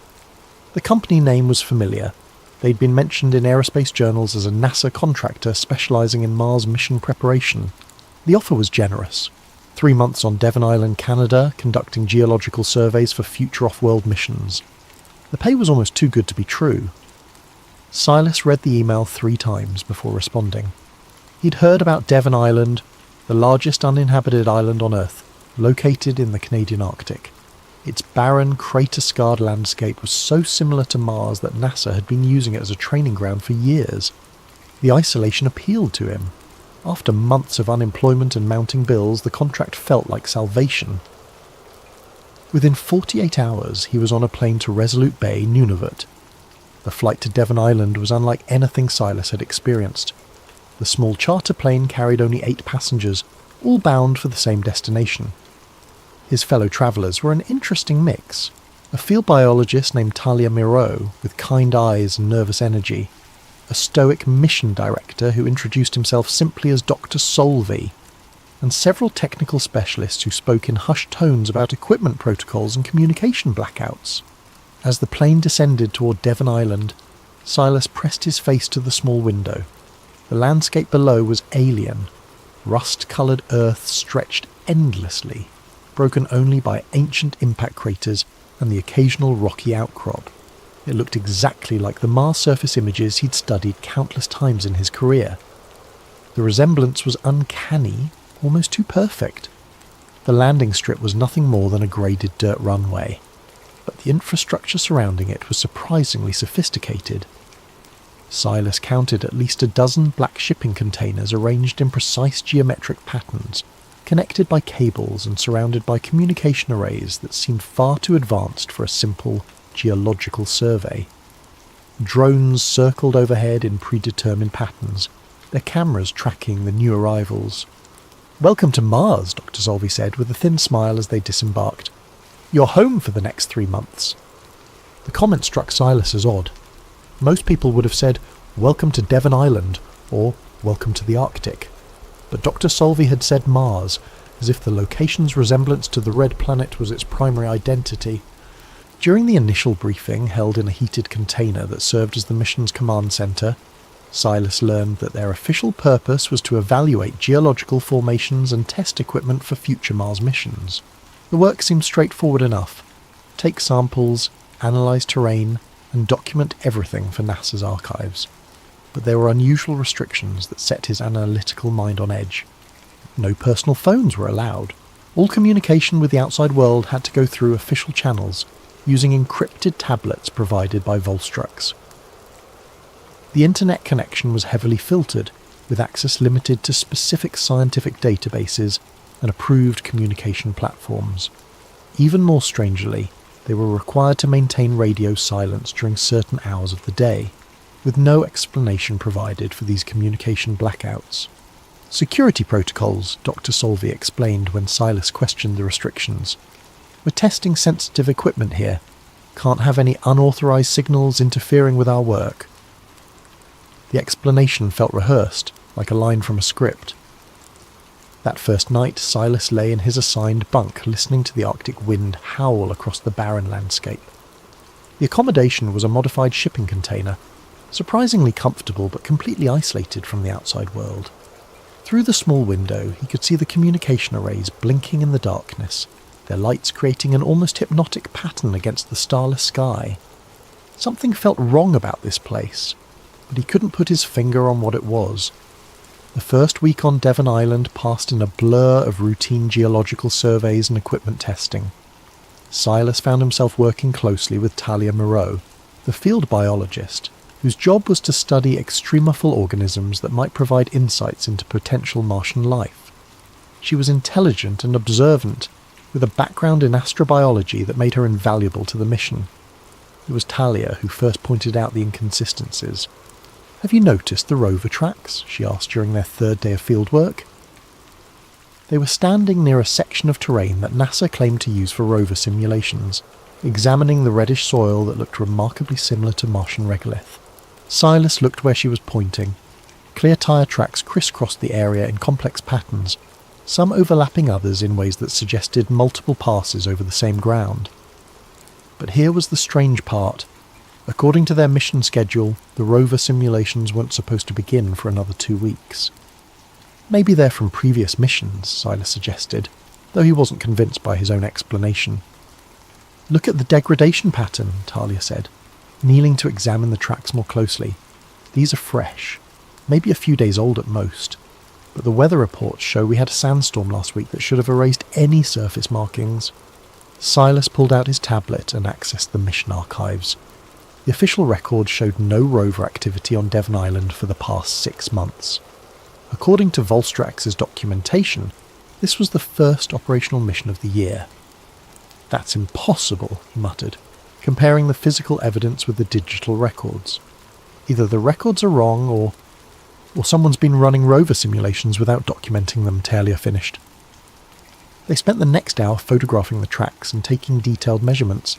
The company name was familiar. They'd been mentioned in aerospace journals as a NASA contractor specialising in Mars mission preparation. The offer was generous. 3 months on Devon Island, Canada, conducting geological surveys for future off-world missions. The pay was almost too good to be true. Silas read the email 3 times before responding. He'd heard about Devon Island, the largest uninhabited island on Earth, located in the Canadian Arctic. Its barren, crater-scarred landscape was so similar to Mars that NASA had been using it as a training ground for years. The isolation appealed to him. After months of unemployment and mounting bills, the contract felt like salvation. Within 48 hours, he was on a plane to Resolute Bay, Nunavut. The flight to Devon Island was unlike anything Silas had experienced. The small charter plane carried only 8 passengers, all bound for the same destination. His fellow travellers were an interesting mix. A field biologist named Talia Miro, with kind eyes and nervous energy. A stoic mission director who introduced himself simply as Dr. Solvey, and several technical specialists who spoke in hushed tones about equipment protocols and communication blackouts. As the plane descended toward Devon Island, Silas pressed his face to the small window. The landscape below was alien. Rust-coloured earth stretched endlessly, broken only by ancient impact craters and the occasional rocky outcrop. It looked exactly like the Mars surface images he'd studied countless times in his career. The resemblance was uncanny, almost too perfect. The landing strip was nothing more than a graded dirt runway, but the infrastructure surrounding it was surprisingly sophisticated. Silas counted at least a dozen black shipping containers arranged in precise geometric patterns, connected by cables and surrounded by communication arrays that seemed far too advanced for a simple geological survey. Drones circled overhead in predetermined patterns, their cameras tracking the new arrivals. "Welcome to Mars," Dr. Solvey said with a thin smile as they disembarked. "You're home for the next 3 months." The comment struck Silas as odd. Most people would have said, "Welcome to Devon Island," or "Welcome to the Arctic." But Dr. Solvey had said Mars, as if the location's resemblance to the red planet was its primary identity. During the initial briefing, held in a heated container that served as the mission's command centre, Silas learned that their official purpose was to evaluate geological formations and test equipment for future Mars missions. The work seemed straightforward enough. Take samples, analyse terrain, and document everything for NASA's archives. But there were unusual restrictions that set his analytical mind on edge. No personal phones were allowed. All communication with the outside world had to go through official channels, using encrypted tablets provided by Volstrix. The internet connection was heavily filtered, with access limited to specific scientific databases and approved communication platforms. Even more strangely, they were required to maintain radio silence during certain hours of the day, with no explanation provided for these communication blackouts. "Security protocols," Dr. Solvey explained when Silas questioned the restrictions. "We're testing sensitive equipment here. Can't have any unauthorized signals interfering with our work." The explanation felt rehearsed, like a line from a script. That first night, Silas lay in his assigned bunk, listening to the Arctic wind howl across the barren landscape. The accommodation was a modified shipping container, surprisingly comfortable but completely isolated from the outside world. Through the small window, he could see the communication arrays blinking in the darkness, their lights creating an almost hypnotic pattern against the starless sky. Something felt wrong about this place, but he couldn't put his finger on what it was. The first week on Devon Island passed in a blur of routine geological surveys and equipment testing. Silas found himself working closely with Talia Moreau, the field biologist, whose job was to study extremophile organisms that might provide insights into potential Martian life. She was intelligent and observant, with a background in astrobiology that made her invaluable to the mission. It was Talia who first pointed out the inconsistencies. "Have you noticed the rover tracks?" she asked during their third day of fieldwork. They were standing near a section of terrain that NASA claimed to use for rover simulations, examining the reddish soil that looked remarkably similar to Martian regolith. Silas looked where she was pointing. Clear tyre tracks crisscrossed the area in complex patterns, some overlapping others in ways that suggested multiple passes over the same ground. But here was the strange part. According to their mission schedule, the rover simulations weren't supposed to begin for another 2 weeks. "Maybe they're from previous missions," Silas suggested, though he wasn't convinced by his own explanation. "Look at the degradation pattern," Talia said, kneeling to examine the tracks more closely. "These are fresh, maybe a few days old at most, but the weather reports show we had a sandstorm last week that should have erased any surface markings." Silas pulled out his tablet and accessed the mission archives. The official record showed no rover activity on Devon Island for the past 6 months. According to Volstrax's documentation, this was the first operational mission of the year. "That's impossible," he muttered, comparing the physical evidence with the digital records. "Either the records are wrong, or someone's been running rover simulations without documenting them," Talia finished. They spent the next hour photographing the tracks and taking detailed measurements.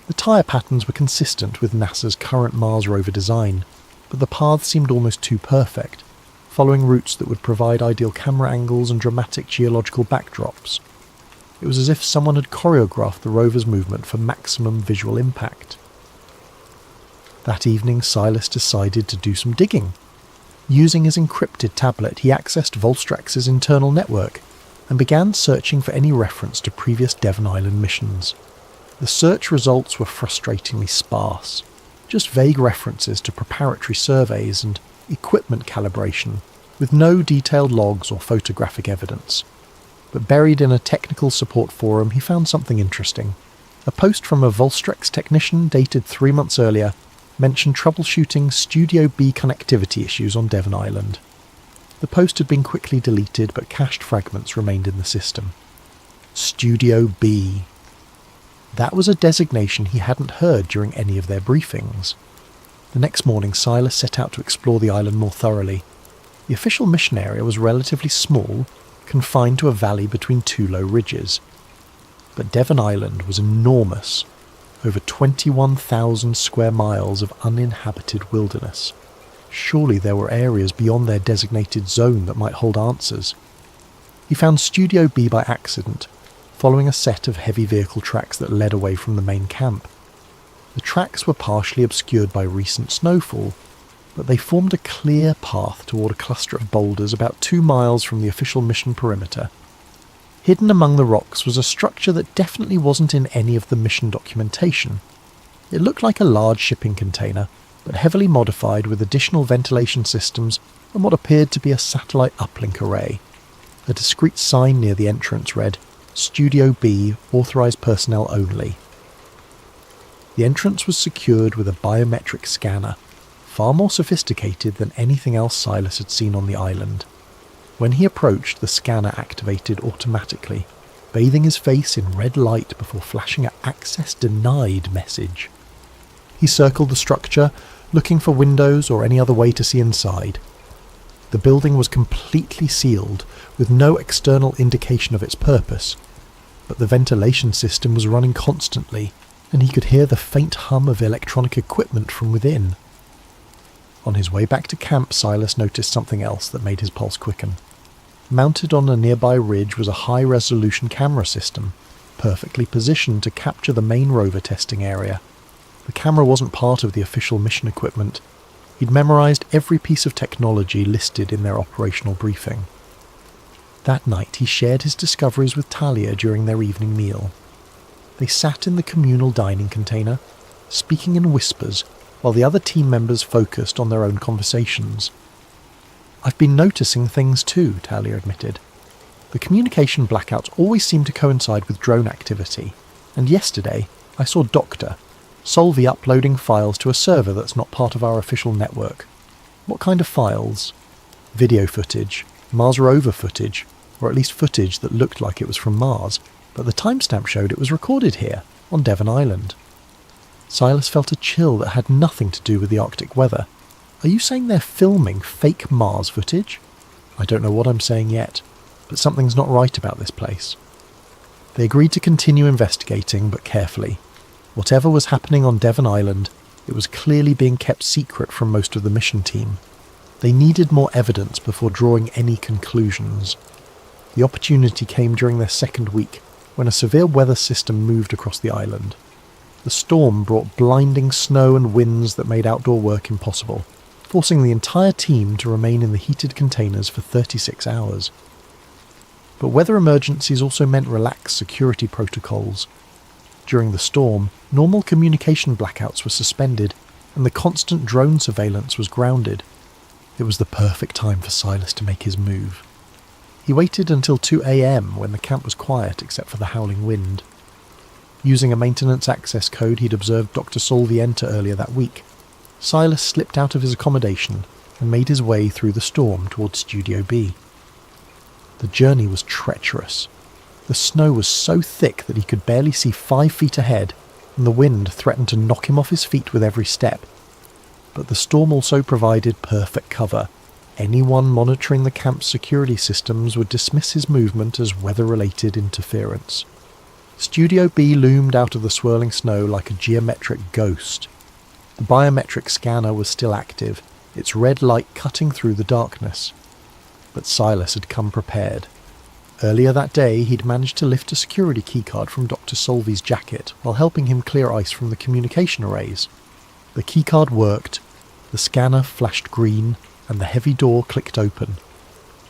The tyre patterns were consistent with NASA's current Mars rover design, but the paths seemed almost too perfect, following routes that would provide ideal camera angles and dramatic geological backdrops. It was as if someone had choreographed the rover's movement for maximum visual impact. That evening, Silas decided to do some digging. Using his encrypted tablet, he accessed Volstrax's internal network and began searching for any reference to previous Devon Island missions. The search results were frustratingly sparse, just vague references to preparatory surveys and equipment calibration, with no detailed logs or photographic evidence. But buried in a technical support forum, he found something interesting. A post from a Volstrax technician dated 3 months earlier mentioned troubleshooting Studio B connectivity issues on Devon Island. The post had been quickly deleted, but cached fragments remained in the system. Studio B. That was a designation he hadn't heard during any of their briefings. The next morning, Silas set out to explore the island more thoroughly. The official mission area was relatively small, confined to a valley between 2 low ridges. But Devon Island was enormous, over 21,000 square miles of uninhabited wilderness. Surely there were areas beyond their designated zone that might hold answers. He found Studio B by accident, following a set of heavy vehicle tracks that led away from the main camp. The tracks were partially obscured by recent snowfall, but they formed a clear path toward a cluster of boulders about 2 miles from the official mission perimeter. Hidden among the rocks was a structure that definitely wasn't in any of the mission documentation. It looked like a large shipping container, but heavily modified with additional ventilation systems and what appeared to be a satellite uplink array. A discreet sign near the entrance read, "Studio B, authorized personnel only." The entrance was secured with a biometric scanner, far more sophisticated than anything else Silas had seen on the island. When he approached, the scanner activated automatically, bathing his face in red light before flashing an "access denied" message. He circled the structure, looking for windows or any other way to see inside. The building was completely sealed, with no external indication of its purpose, but the ventilation system was running constantly, and he could hear the faint hum of electronic equipment from within. On his way back to camp, Silas noticed something else that made his pulse quicken. Mounted on a nearby ridge was a high-resolution camera system, perfectly positioned to capture the main rover testing area. The camera wasn't part of the official mission equipment. He'd memorized every piece of technology listed in their operational briefing. That night he shared his discoveries with Talia during their evening meal. They sat in the communal dining container, speaking in whispers while the other team members focused on their own conversations. "I've been noticing things too," Talia admitted. "The communication blackouts always seem to coincide with drone activity, and yesterday I saw Dr. Solvi uploading files to a server that's not part of our official network." "What kind of files?" "Video footage, Mars rover footage, or at least footage that looked like it was from Mars, but the timestamp showed it was recorded here, on Devon Island." Silas felt a chill that had nothing to do with the Arctic weather. "Are you saying they're filming fake Mars footage?" "I don't know what I'm saying yet, but something's not right about this place." They agreed to continue investigating, but carefully. Whatever was happening on Devon Island, it was clearly being kept secret from most of the mission team. They needed more evidence before drawing any conclusions. The opportunity came during their second week, when a severe weather system moved across the island. The storm brought blinding snow and winds that made outdoor work impossible, forcing the entire team to remain in the heated containers for 36 hours. But weather emergencies also meant relaxed security protocols. During the storm, normal communication blackouts were suspended, and the constant drone surveillance was grounded. It was the perfect time for Silas to make his move. He waited until 2 a.m. when the camp was quiet except for the howling wind. Using a maintenance access code he'd observed Dr. Solvi enter earlier that week, Silas slipped out of his accommodation and made his way through the storm towards Studio B. The journey was treacherous. The snow was so thick that he could barely see 5 feet ahead, and the wind threatened to knock him off his feet with every step. But the storm also provided perfect cover. Anyone monitoring the camp's security systems would dismiss his movement as weather-related interference. Studio B loomed out of the swirling snow like a geometric ghost. The biometric scanner was still active, its red light cutting through the darkness. But Silas had come prepared. Earlier that day, he'd managed to lift a security keycard from Dr. Solvi's jacket while helping him clear ice from the communication arrays. The keycard worked, the scanner flashed green, and the heavy door clicked open.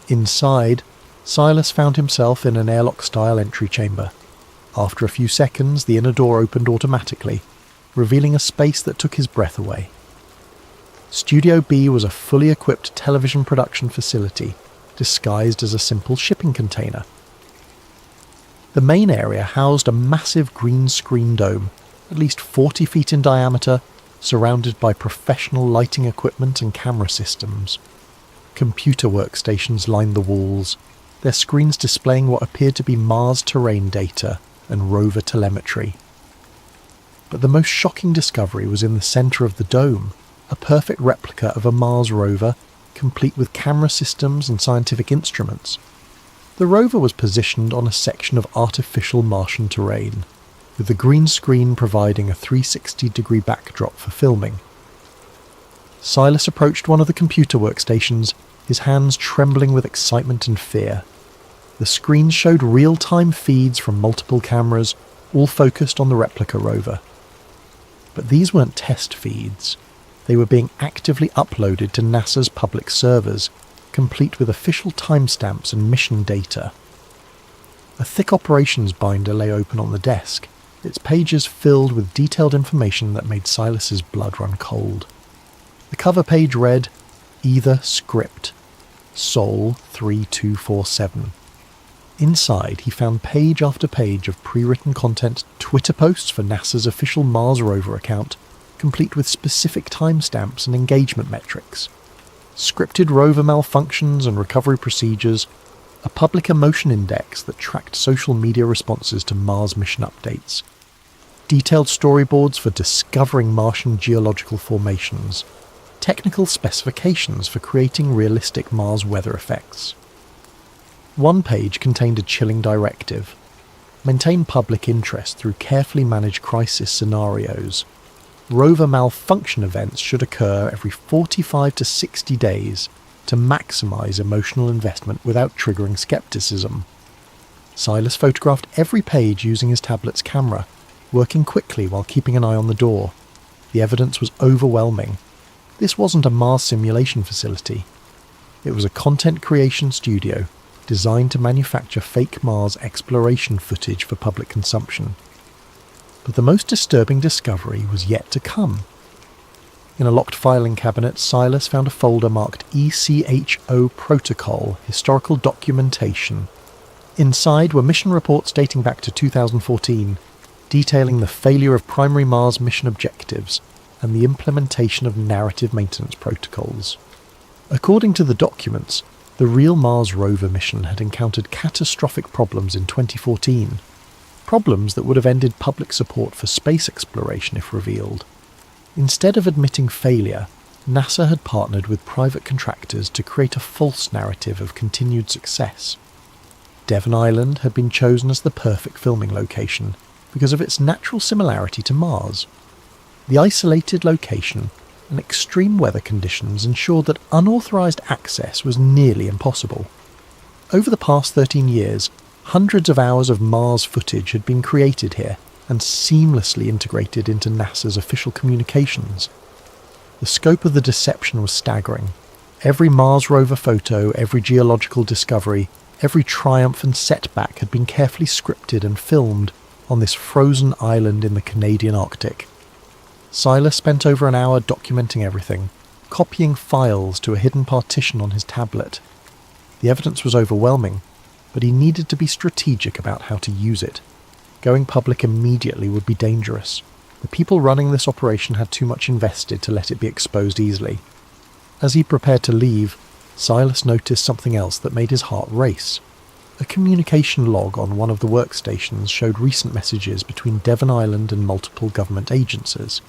Inside, Silas found himself in an airlock-style entry chamber. After a few seconds, the inner door opened automatically, revealing a space that took his breath away. Studio B was a fully equipped television production facility, disguised as a simple shipping container. The main area housed a massive green screen dome, at least 40 feet in diameter, surrounded by professional lighting equipment and camera systems. Computer workstations lined the walls, their screens displaying what appeared to be Mars terrain data and rover telemetry. But the most shocking discovery was in the centre of the dome, a perfect replica of a Mars rover, complete with camera systems and scientific instruments. The rover was positioned on a section of artificial Martian terrain, with the green screen providing a 360-degree backdrop for filming. Silas approached one of the computer workstations, his hands trembling with excitement and fear. The screen showed real-time feeds from multiple cameras, all focused on the replica rover. But these weren't test feeds. They were being actively uploaded to NASA's public servers, complete with official timestamps and mission data. A thick operations binder lay open on the desk, its pages filled with detailed information that made Silas's blood run cold. The cover page read, "Either Script, Sol 3247. Inside, he found page after page of pre-written content, Twitter posts for NASA's official Mars rover account, complete with specific timestamps and engagement metrics, scripted rover malfunctions and recovery procedures, a public emotion index that tracked social media responses to Mars mission updates, detailed storyboards for discovering Martian geological formations, technical specifications for creating realistic Mars weather effects. One page contained a chilling directive: maintain public interest through carefully managed crisis scenarios. Rover malfunction events should occur every 45 to 60 days to maximise emotional investment without triggering skepticism. Silas photographed every page using his tablet's camera, working quickly while keeping an eye on the door. The evidence was overwhelming. This wasn't a Mars simulation facility. It was a content creation studio, designed to manufacture fake Mars exploration footage for public consumption. But the most disturbing discovery was yet to come. In a locked filing cabinet, Silas found a folder marked ECHO Protocol, Historical Documentation. Inside were mission reports dating back to 2014, detailing the failure of primary Mars mission objectives and the implementation of narrative maintenance protocols. According to the documents, the real Mars rover mission had encountered catastrophic problems in 2014, problems that would have ended public support for space exploration if revealed. Instead of admitting failure, NASA had partnered with private contractors to create a false narrative of continued success. Devon Island had been chosen as the perfect filming location because of its natural similarity to Mars. The isolated location and extreme weather conditions ensured that unauthorized access was nearly impossible. Over the past 13 years, hundreds of hours of Mars footage had been created here and seamlessly integrated into NASA's official communications. The scope of the deception was staggering. Every Mars rover photo, every geological discovery, every triumph and setback had been carefully scripted and filmed on this frozen island in the Canadian Arctic. Silas spent over an hour documenting everything, copying files to a hidden partition on his tablet. The evidence was overwhelming, but he needed to be strategic about how to use it. Going public immediately would be dangerous. The people running this operation had too much invested to let it be exposed easily. As he prepared to leave, Silas noticed something else that made his heart race. A communication log on one of the workstations showed recent messages between Devon Island and multiple government agencies.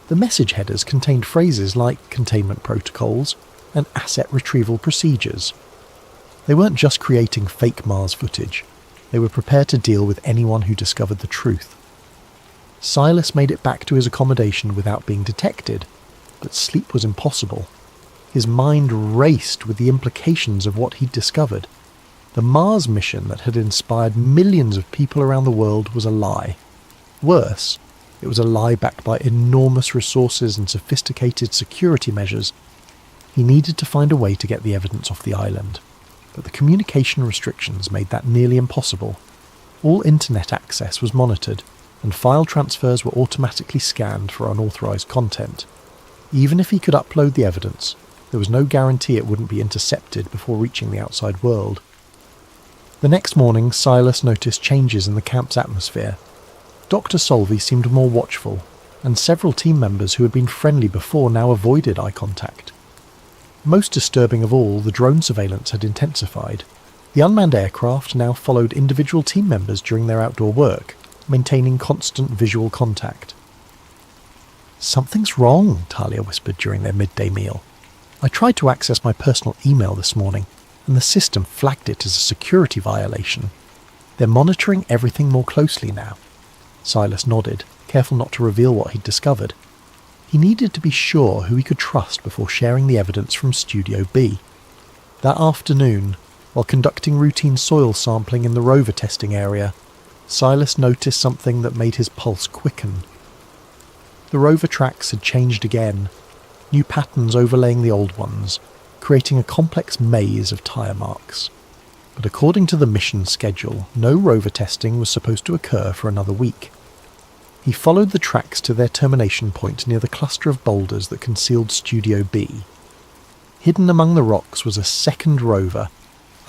The message headers contained phrases like containment protocols and asset retrieval procedures. They weren't just creating fake Mars footage. They were prepared to deal with anyone who discovered the truth. Silas made it back to his accommodation without being detected, but sleep was impossible. His mind raced with the implications of what he'd discovered. The Mars mission that had inspired millions of people around the world was a lie. Worse, it was a lie backed by enormous resources and sophisticated security measures. He needed to find a way to get the evidence off the island, but the communication restrictions made that nearly impossible. All internet access was monitored, and file transfers were automatically scanned for unauthorized content. Even if he could upload the evidence, there was no guarantee it wouldn't be intercepted before reaching the outside world. The next morning, Silas noticed changes in the camp's atmosphere. Dr. Solvey seemed more watchful, and several team members who had been friendly before now avoided eye contact. Most disturbing of all, the drone surveillance had intensified. The unmanned aircraft now followed individual team members during their outdoor work, maintaining constant visual contact. "Something's wrong," Talia whispered during their midday meal. "I tried to access my personal email this morning, and the system flagged it as a security violation. They're monitoring everything more closely now." Silas nodded, careful not to reveal what he'd discovered. He needed to be sure who he could trust before sharing the evidence from Studio B. That afternoon, while conducting routine soil sampling in the rover testing area, Silas noticed something that made his pulse quicken. The rover tracks had changed again, new patterns overlaying the old ones, creating a complex maze of tyre marks. But according to the mission schedule, no rover testing was supposed to occur for another week. He followed the tracks to their termination point near the cluster of boulders that concealed Studio B. Hidden among the rocks was a second rover,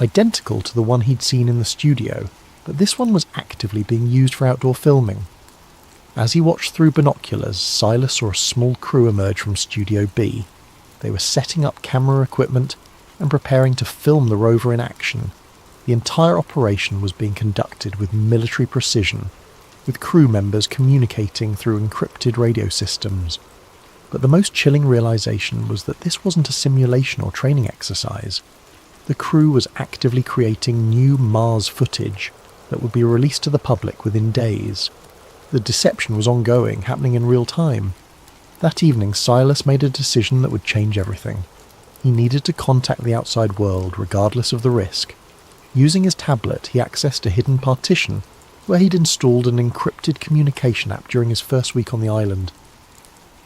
identical to the one he'd seen in the studio, but this one was actively being used for outdoor filming. As he watched through binoculars, Silas saw a small crew emerge from Studio B. They were setting up camera equipment and preparing to film the rover in action. The entire operation was being conducted with military precision, with crew members communicating through encrypted radio systems. But the most chilling realization was that this wasn't a simulation or training exercise. The crew was actively creating new Mars footage that would be released to the public within days. The deception was ongoing, happening in real time. That evening, Silas made a decision that would change everything. He needed to contact the outside world, regardless of the risk. Using his tablet, he accessed a hidden partition where he'd installed an encrypted communication app during his first week on the island.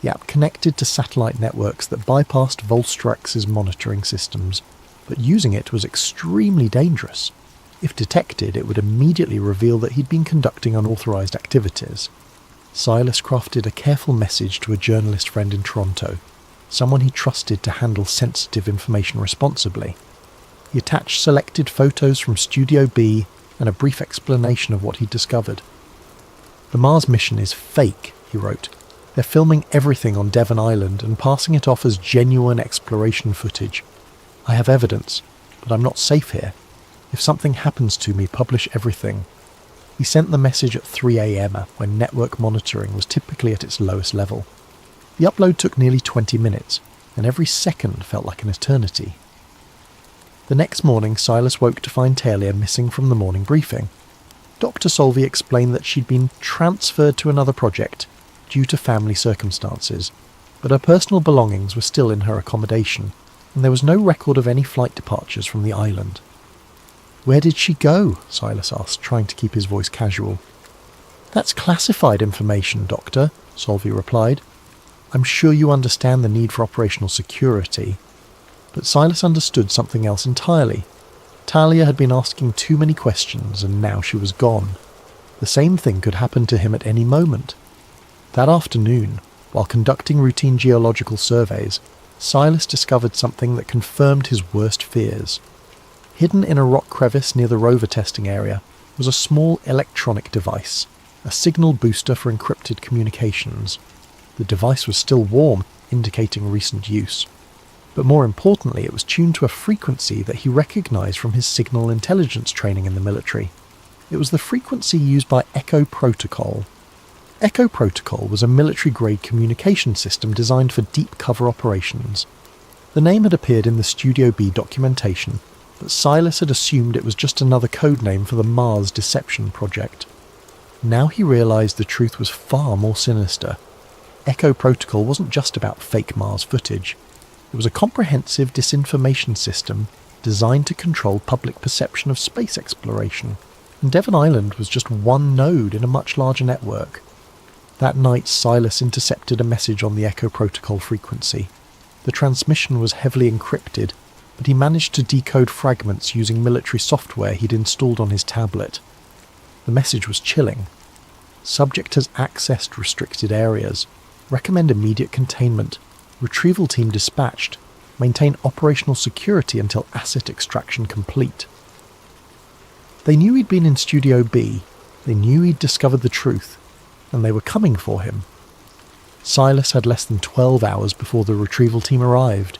The app connected to satellite networks that bypassed Volstrax's monitoring systems, but using it was extremely dangerous. If detected, it would immediately reveal that he'd been conducting unauthorized activities. Silas crafted a careful message to a journalist friend in Toronto, someone he trusted to handle sensitive information responsibly. He attached selected photos from Studio B and a brief explanation of what he'd discovered. "The Mars mission is fake," he wrote. "They're filming everything on Devon Island and passing it off as genuine exploration footage. I have evidence, but I'm not safe here. If something happens to me, publish everything." He sent the message at 3 a.m. when network monitoring was typically at its lowest level. The upload took nearly 20 minutes, and every second felt like an eternity. The next morning, Silas woke to find Talia missing from the morning briefing. Dr. Solvey explained that she'd been transferred to another project due to family circumstances, but her personal belongings were still in her accommodation, and there was no record of any flight departures from the island. "Where did she go?" Silas asked, trying to keep his voice casual. "That's classified information, Doctor," Solvey replied. "I'm sure you understand the need for operational security." But Silas understood something else entirely. Talia had been asking too many questions, and now she was gone. The same thing could happen to him at any moment. That afternoon, while conducting routine geological surveys, Silas discovered something that confirmed his worst fears. Hidden in a rock crevice near the rover testing area was a small electronic device, a signal booster for encrypted communications. The device was still warm, indicating recent use. But more importantly, it was tuned to a frequency that he recognized from his signal intelligence training in the military. It was the frequency used by Echo Protocol. Echo Protocol was a military-grade communication system designed for deep cover operations. The name had appeared in the Studio B documentation, but Silas had assumed it was just another code name for the Mars Deception Project. Now he realized the truth was far more sinister. Echo Protocol wasn't just about fake Mars footage. It was a comprehensive disinformation system designed to control public perception of space exploration, and Devon Island was just one node in a much larger network. That night, Silas intercepted a message on the Echo Protocol frequency. The transmission was heavily encrypted, but he managed to decode fragments using military software he'd installed on his tablet. The message was chilling. "Subject has accessed restricted areas. Recommend immediate containment. Retrieval team dispatched. Maintain operational security until asset extraction complete." They knew he'd been in Studio B, they knew he'd discovered the truth, and they were coming for him. Silas had less than 12 hours before the retrieval team arrived.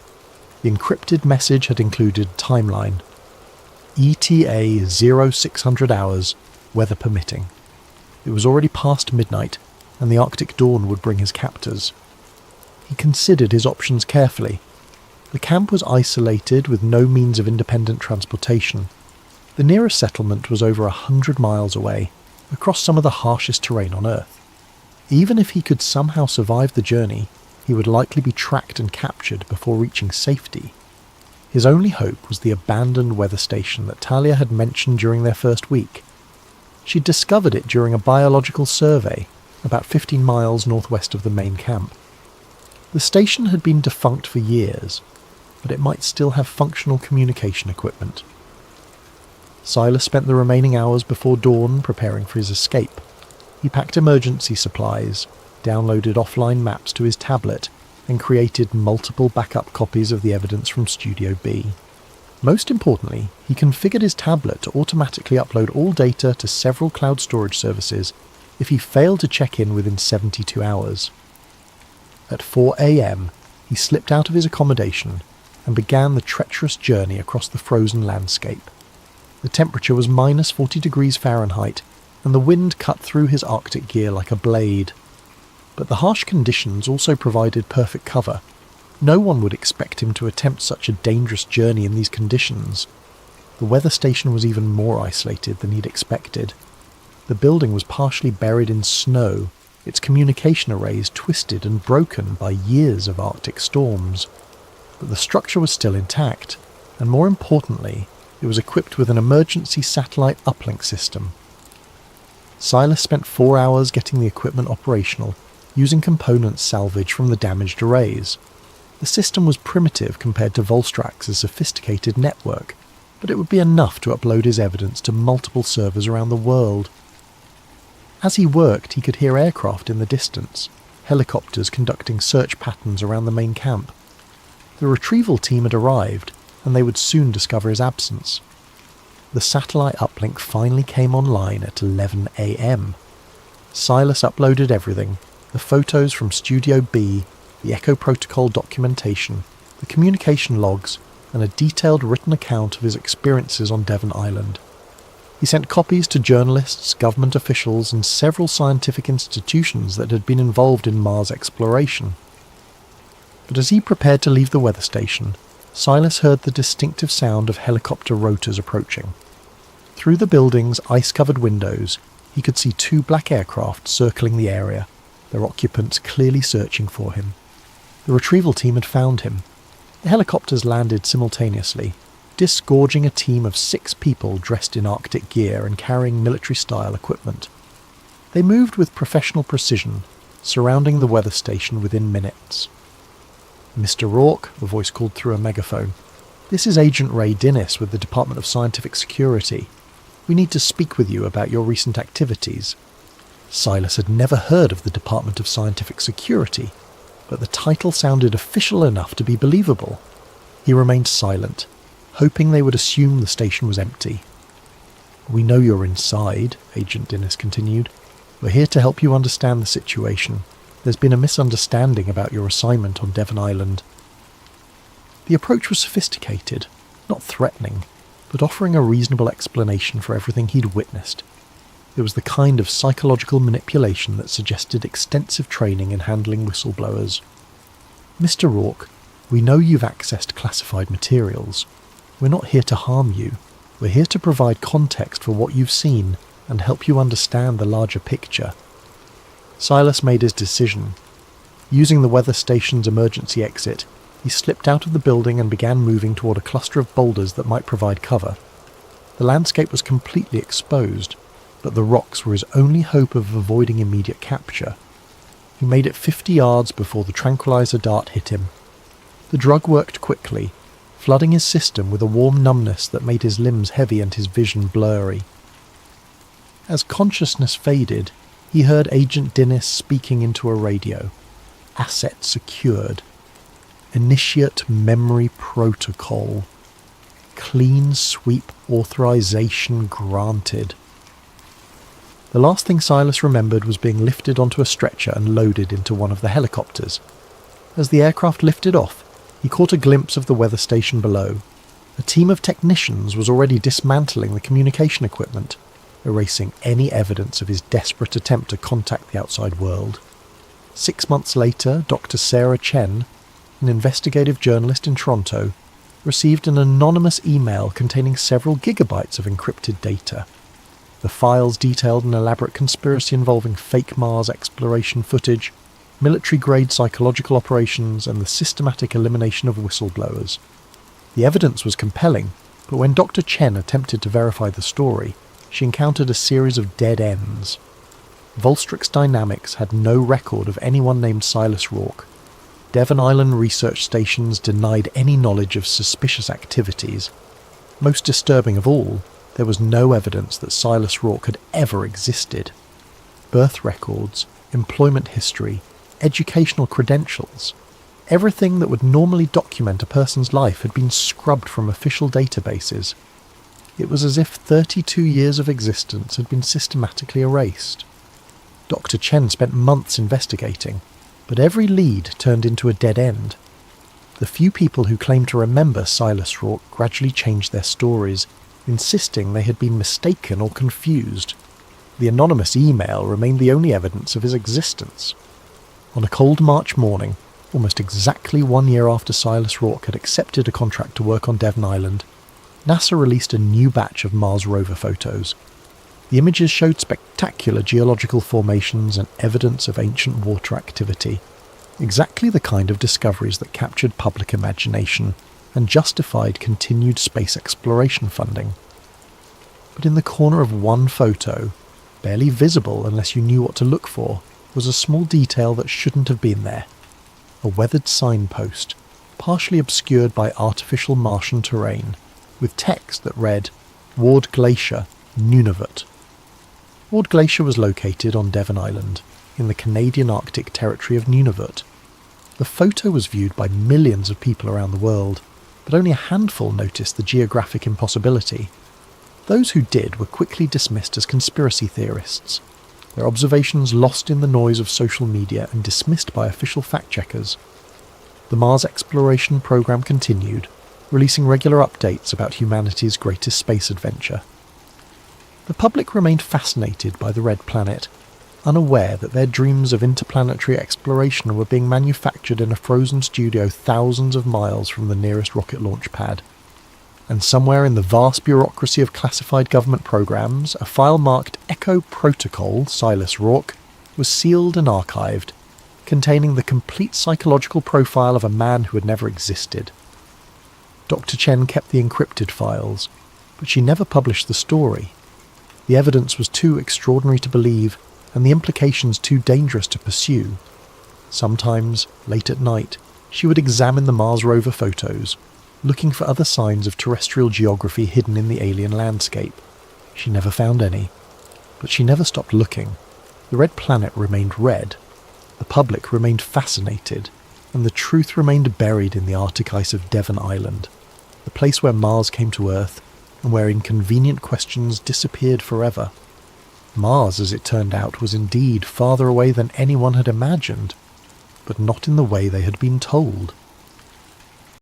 The encrypted message had included timeline. ETA 0600 hours, weather permitting. It was already past midnight, and the Arctic dawn would bring his captors. He considered his options carefully. The camp was isolated with no means of independent transportation. The nearest settlement was over 100 miles away, across some of the harshest terrain on Earth. Even if he could somehow survive the journey, he would likely be tracked and captured before reaching safety. His only hope was the abandoned weather station that Talia had mentioned during their first week. She'd discovered it during a biological survey, about 15 miles northwest of the main camp. The station had been defunct for years, but it might still have functional communication equipment. Silas spent the remaining hours before dawn preparing for his escape. He packed emergency supplies, downloaded offline maps to his tablet, and created multiple backup copies of the evidence from Studio B. Most importantly, he configured his tablet to automatically upload all data to several cloud storage services if he failed to check in within 72 hours. At 4 a.m, he slipped out of his accommodation and began the treacherous journey across the frozen landscape. The temperature was minus 40 degrees Fahrenheit, and the wind cut through his Arctic gear like a blade. But the harsh conditions also provided perfect cover. No one would expect him to attempt such a dangerous journey in these conditions. The weather station was even more isolated than he'd expected. The building was partially buried in snow, its communication arrays twisted and broken by years of Arctic storms. But the structure was still intact, and more importantly, it was equipped with an emergency satellite uplink system. Silas spent 4 hours getting the equipment operational, using components salvaged from the damaged arrays. The system was primitive compared to Volstrax's sophisticated network, but it would be enough to upload his evidence to multiple servers around the world. As he worked, he could hear aircraft in the distance, helicopters conducting search patterns around the main camp. The retrieval team had arrived, and they would soon discover his absence. The satellite uplink finally came online at 11 a.m. Silas uploaded everything: the photos from Studio B, the Echo Protocol documentation, the communication logs, and a detailed written account of his experiences on Devon Island. He sent copies to journalists, government officials, and several scientific institutions that had been involved in Mars exploration. But as he prepared to leave the weather station, Silas heard the distinctive sound of helicopter rotors approaching. Through the building's ice-covered windows, he could see 2 black aircraft circling the area, their occupants clearly searching for him. The retrieval team had found him. The helicopters landed simultaneously, disgorging a team of 6 people dressed in Arctic gear and carrying military-style equipment. They moved with professional precision, surrounding the weather station within minutes. "Mr. Rourke," a voice called through a megaphone. "This is Agent Ray Dinnis with the Department of Scientific Security. We need to speak with you about your recent activities." Silas had never heard of the Department of Scientific Security, but the title sounded official enough to be believable. He remained silent, hoping they would assume the station was empty. "We know you're inside," Agent Dinnis continued. "We're here to help you understand the situation. There's been a misunderstanding about your assignment on Devon Island." The approach was sophisticated, not threatening, but offering a reasonable explanation for everything he'd witnessed. It was the kind of psychological manipulation that suggested extensive training in handling whistleblowers. "Mr. Rourke, we know you've accessed classified materials. We're not here to harm you. We're here to provide context for what you've seen and help you understand the larger picture." Silas made his decision. Using the weather station's emergency exit, he slipped out of the building and began moving toward a cluster of boulders that might provide cover. The landscape was completely exposed, but the rocks were his only hope of avoiding immediate capture. He made it 50 yards before the tranquilizer dart hit him. The drug worked quickly, flooding his system with a warm numbness that made his limbs heavy and his vision blurry. As consciousness faded, he heard Agent Dinnis speaking into a radio. "Asset secured. Initiate memory protocol. Clean sweep authorization granted." The last thing Silas remembered was being lifted onto a stretcher and loaded into one of the helicopters. As the aircraft lifted off, he caught a glimpse of the weather station below. A team of technicians was already dismantling the communication equipment, erasing any evidence of his desperate attempt to contact the outside world. 6 months later, Dr. Sarah Chen, an investigative journalist in Toronto, received an anonymous email containing several gigabytes of encrypted data. The files detailed an elaborate conspiracy involving fake Mars exploration footage, military-grade psychological operations, and the systematic elimination of whistleblowers. The evidence was compelling, but when Dr. Chen attempted to verify the story, she encountered a series of dead ends. Volstrix Dynamics had no record of anyone named Silas Rourke. Devon Island research stations denied any knowledge of suspicious activities. Most disturbing of all, there was no evidence that Silas Rourke had ever existed. Birth records, employment history, educational credentials, everything that would normally document a person's life had been scrubbed from official databases. It was as if 32 years of existence had been systematically erased. Dr. Chen spent months investigating, but every lead turned into a dead end. The few people who claimed to remember Silas Rourke gradually changed their stories, insisting they had been mistaken or confused. The anonymous email remained the only evidence of his existence. On a cold March morning, almost exactly 1 year after Silas Rourke had accepted a contract to work on Devon Island, NASA released a new batch of Mars rover photos. The images showed spectacular geological formations and evidence of ancient water activity, exactly the kind of discoveries that captured public imagination and justified continued space exploration funding. But in the corner of one photo, barely visible unless you knew what to look for, was a small detail that shouldn't have been there. A weathered signpost, partially obscured by artificial Martian terrain, with text that read, Ward Glacier, Nunavut. Ward Glacier was located on Devon Island, in the Canadian Arctic territory of Nunavut. The photo was viewed by millions of people around the world, but only a handful noticed the geographic impossibility. Those who did were quickly dismissed as conspiracy theorists, their observations lost in the noise of social media and dismissed by official fact-checkers. The Mars exploration program continued, releasing regular updates about humanity's greatest space adventure. The public remained fascinated by the Red Planet, unaware that their dreams of interplanetary exploration were being manufactured in a frozen studio thousands of miles from the nearest rocket launch pad. And somewhere in the vast bureaucracy of classified government programs, a file marked Echo Protocol, Silas Rourke, was sealed and archived, containing the complete psychological profile of a man who had never existed. Dr. Chen kept the encrypted files, but she never published the story. The evidence was too extraordinary to believe, and the implications too dangerous to pursue. Sometimes, late at night, she would examine the Mars rover photos, looking for other signs of terrestrial geography hidden in the alien landscape. She never found any, but she never stopped looking. The red planet remained red, the public remained fascinated, and the truth remained buried in the Arctic ice of Devon Island, the place where Mars came to Earth, and where inconvenient questions disappeared forever. Mars, as it turned out, was indeed farther away than anyone had imagined, but not in the way they had been told.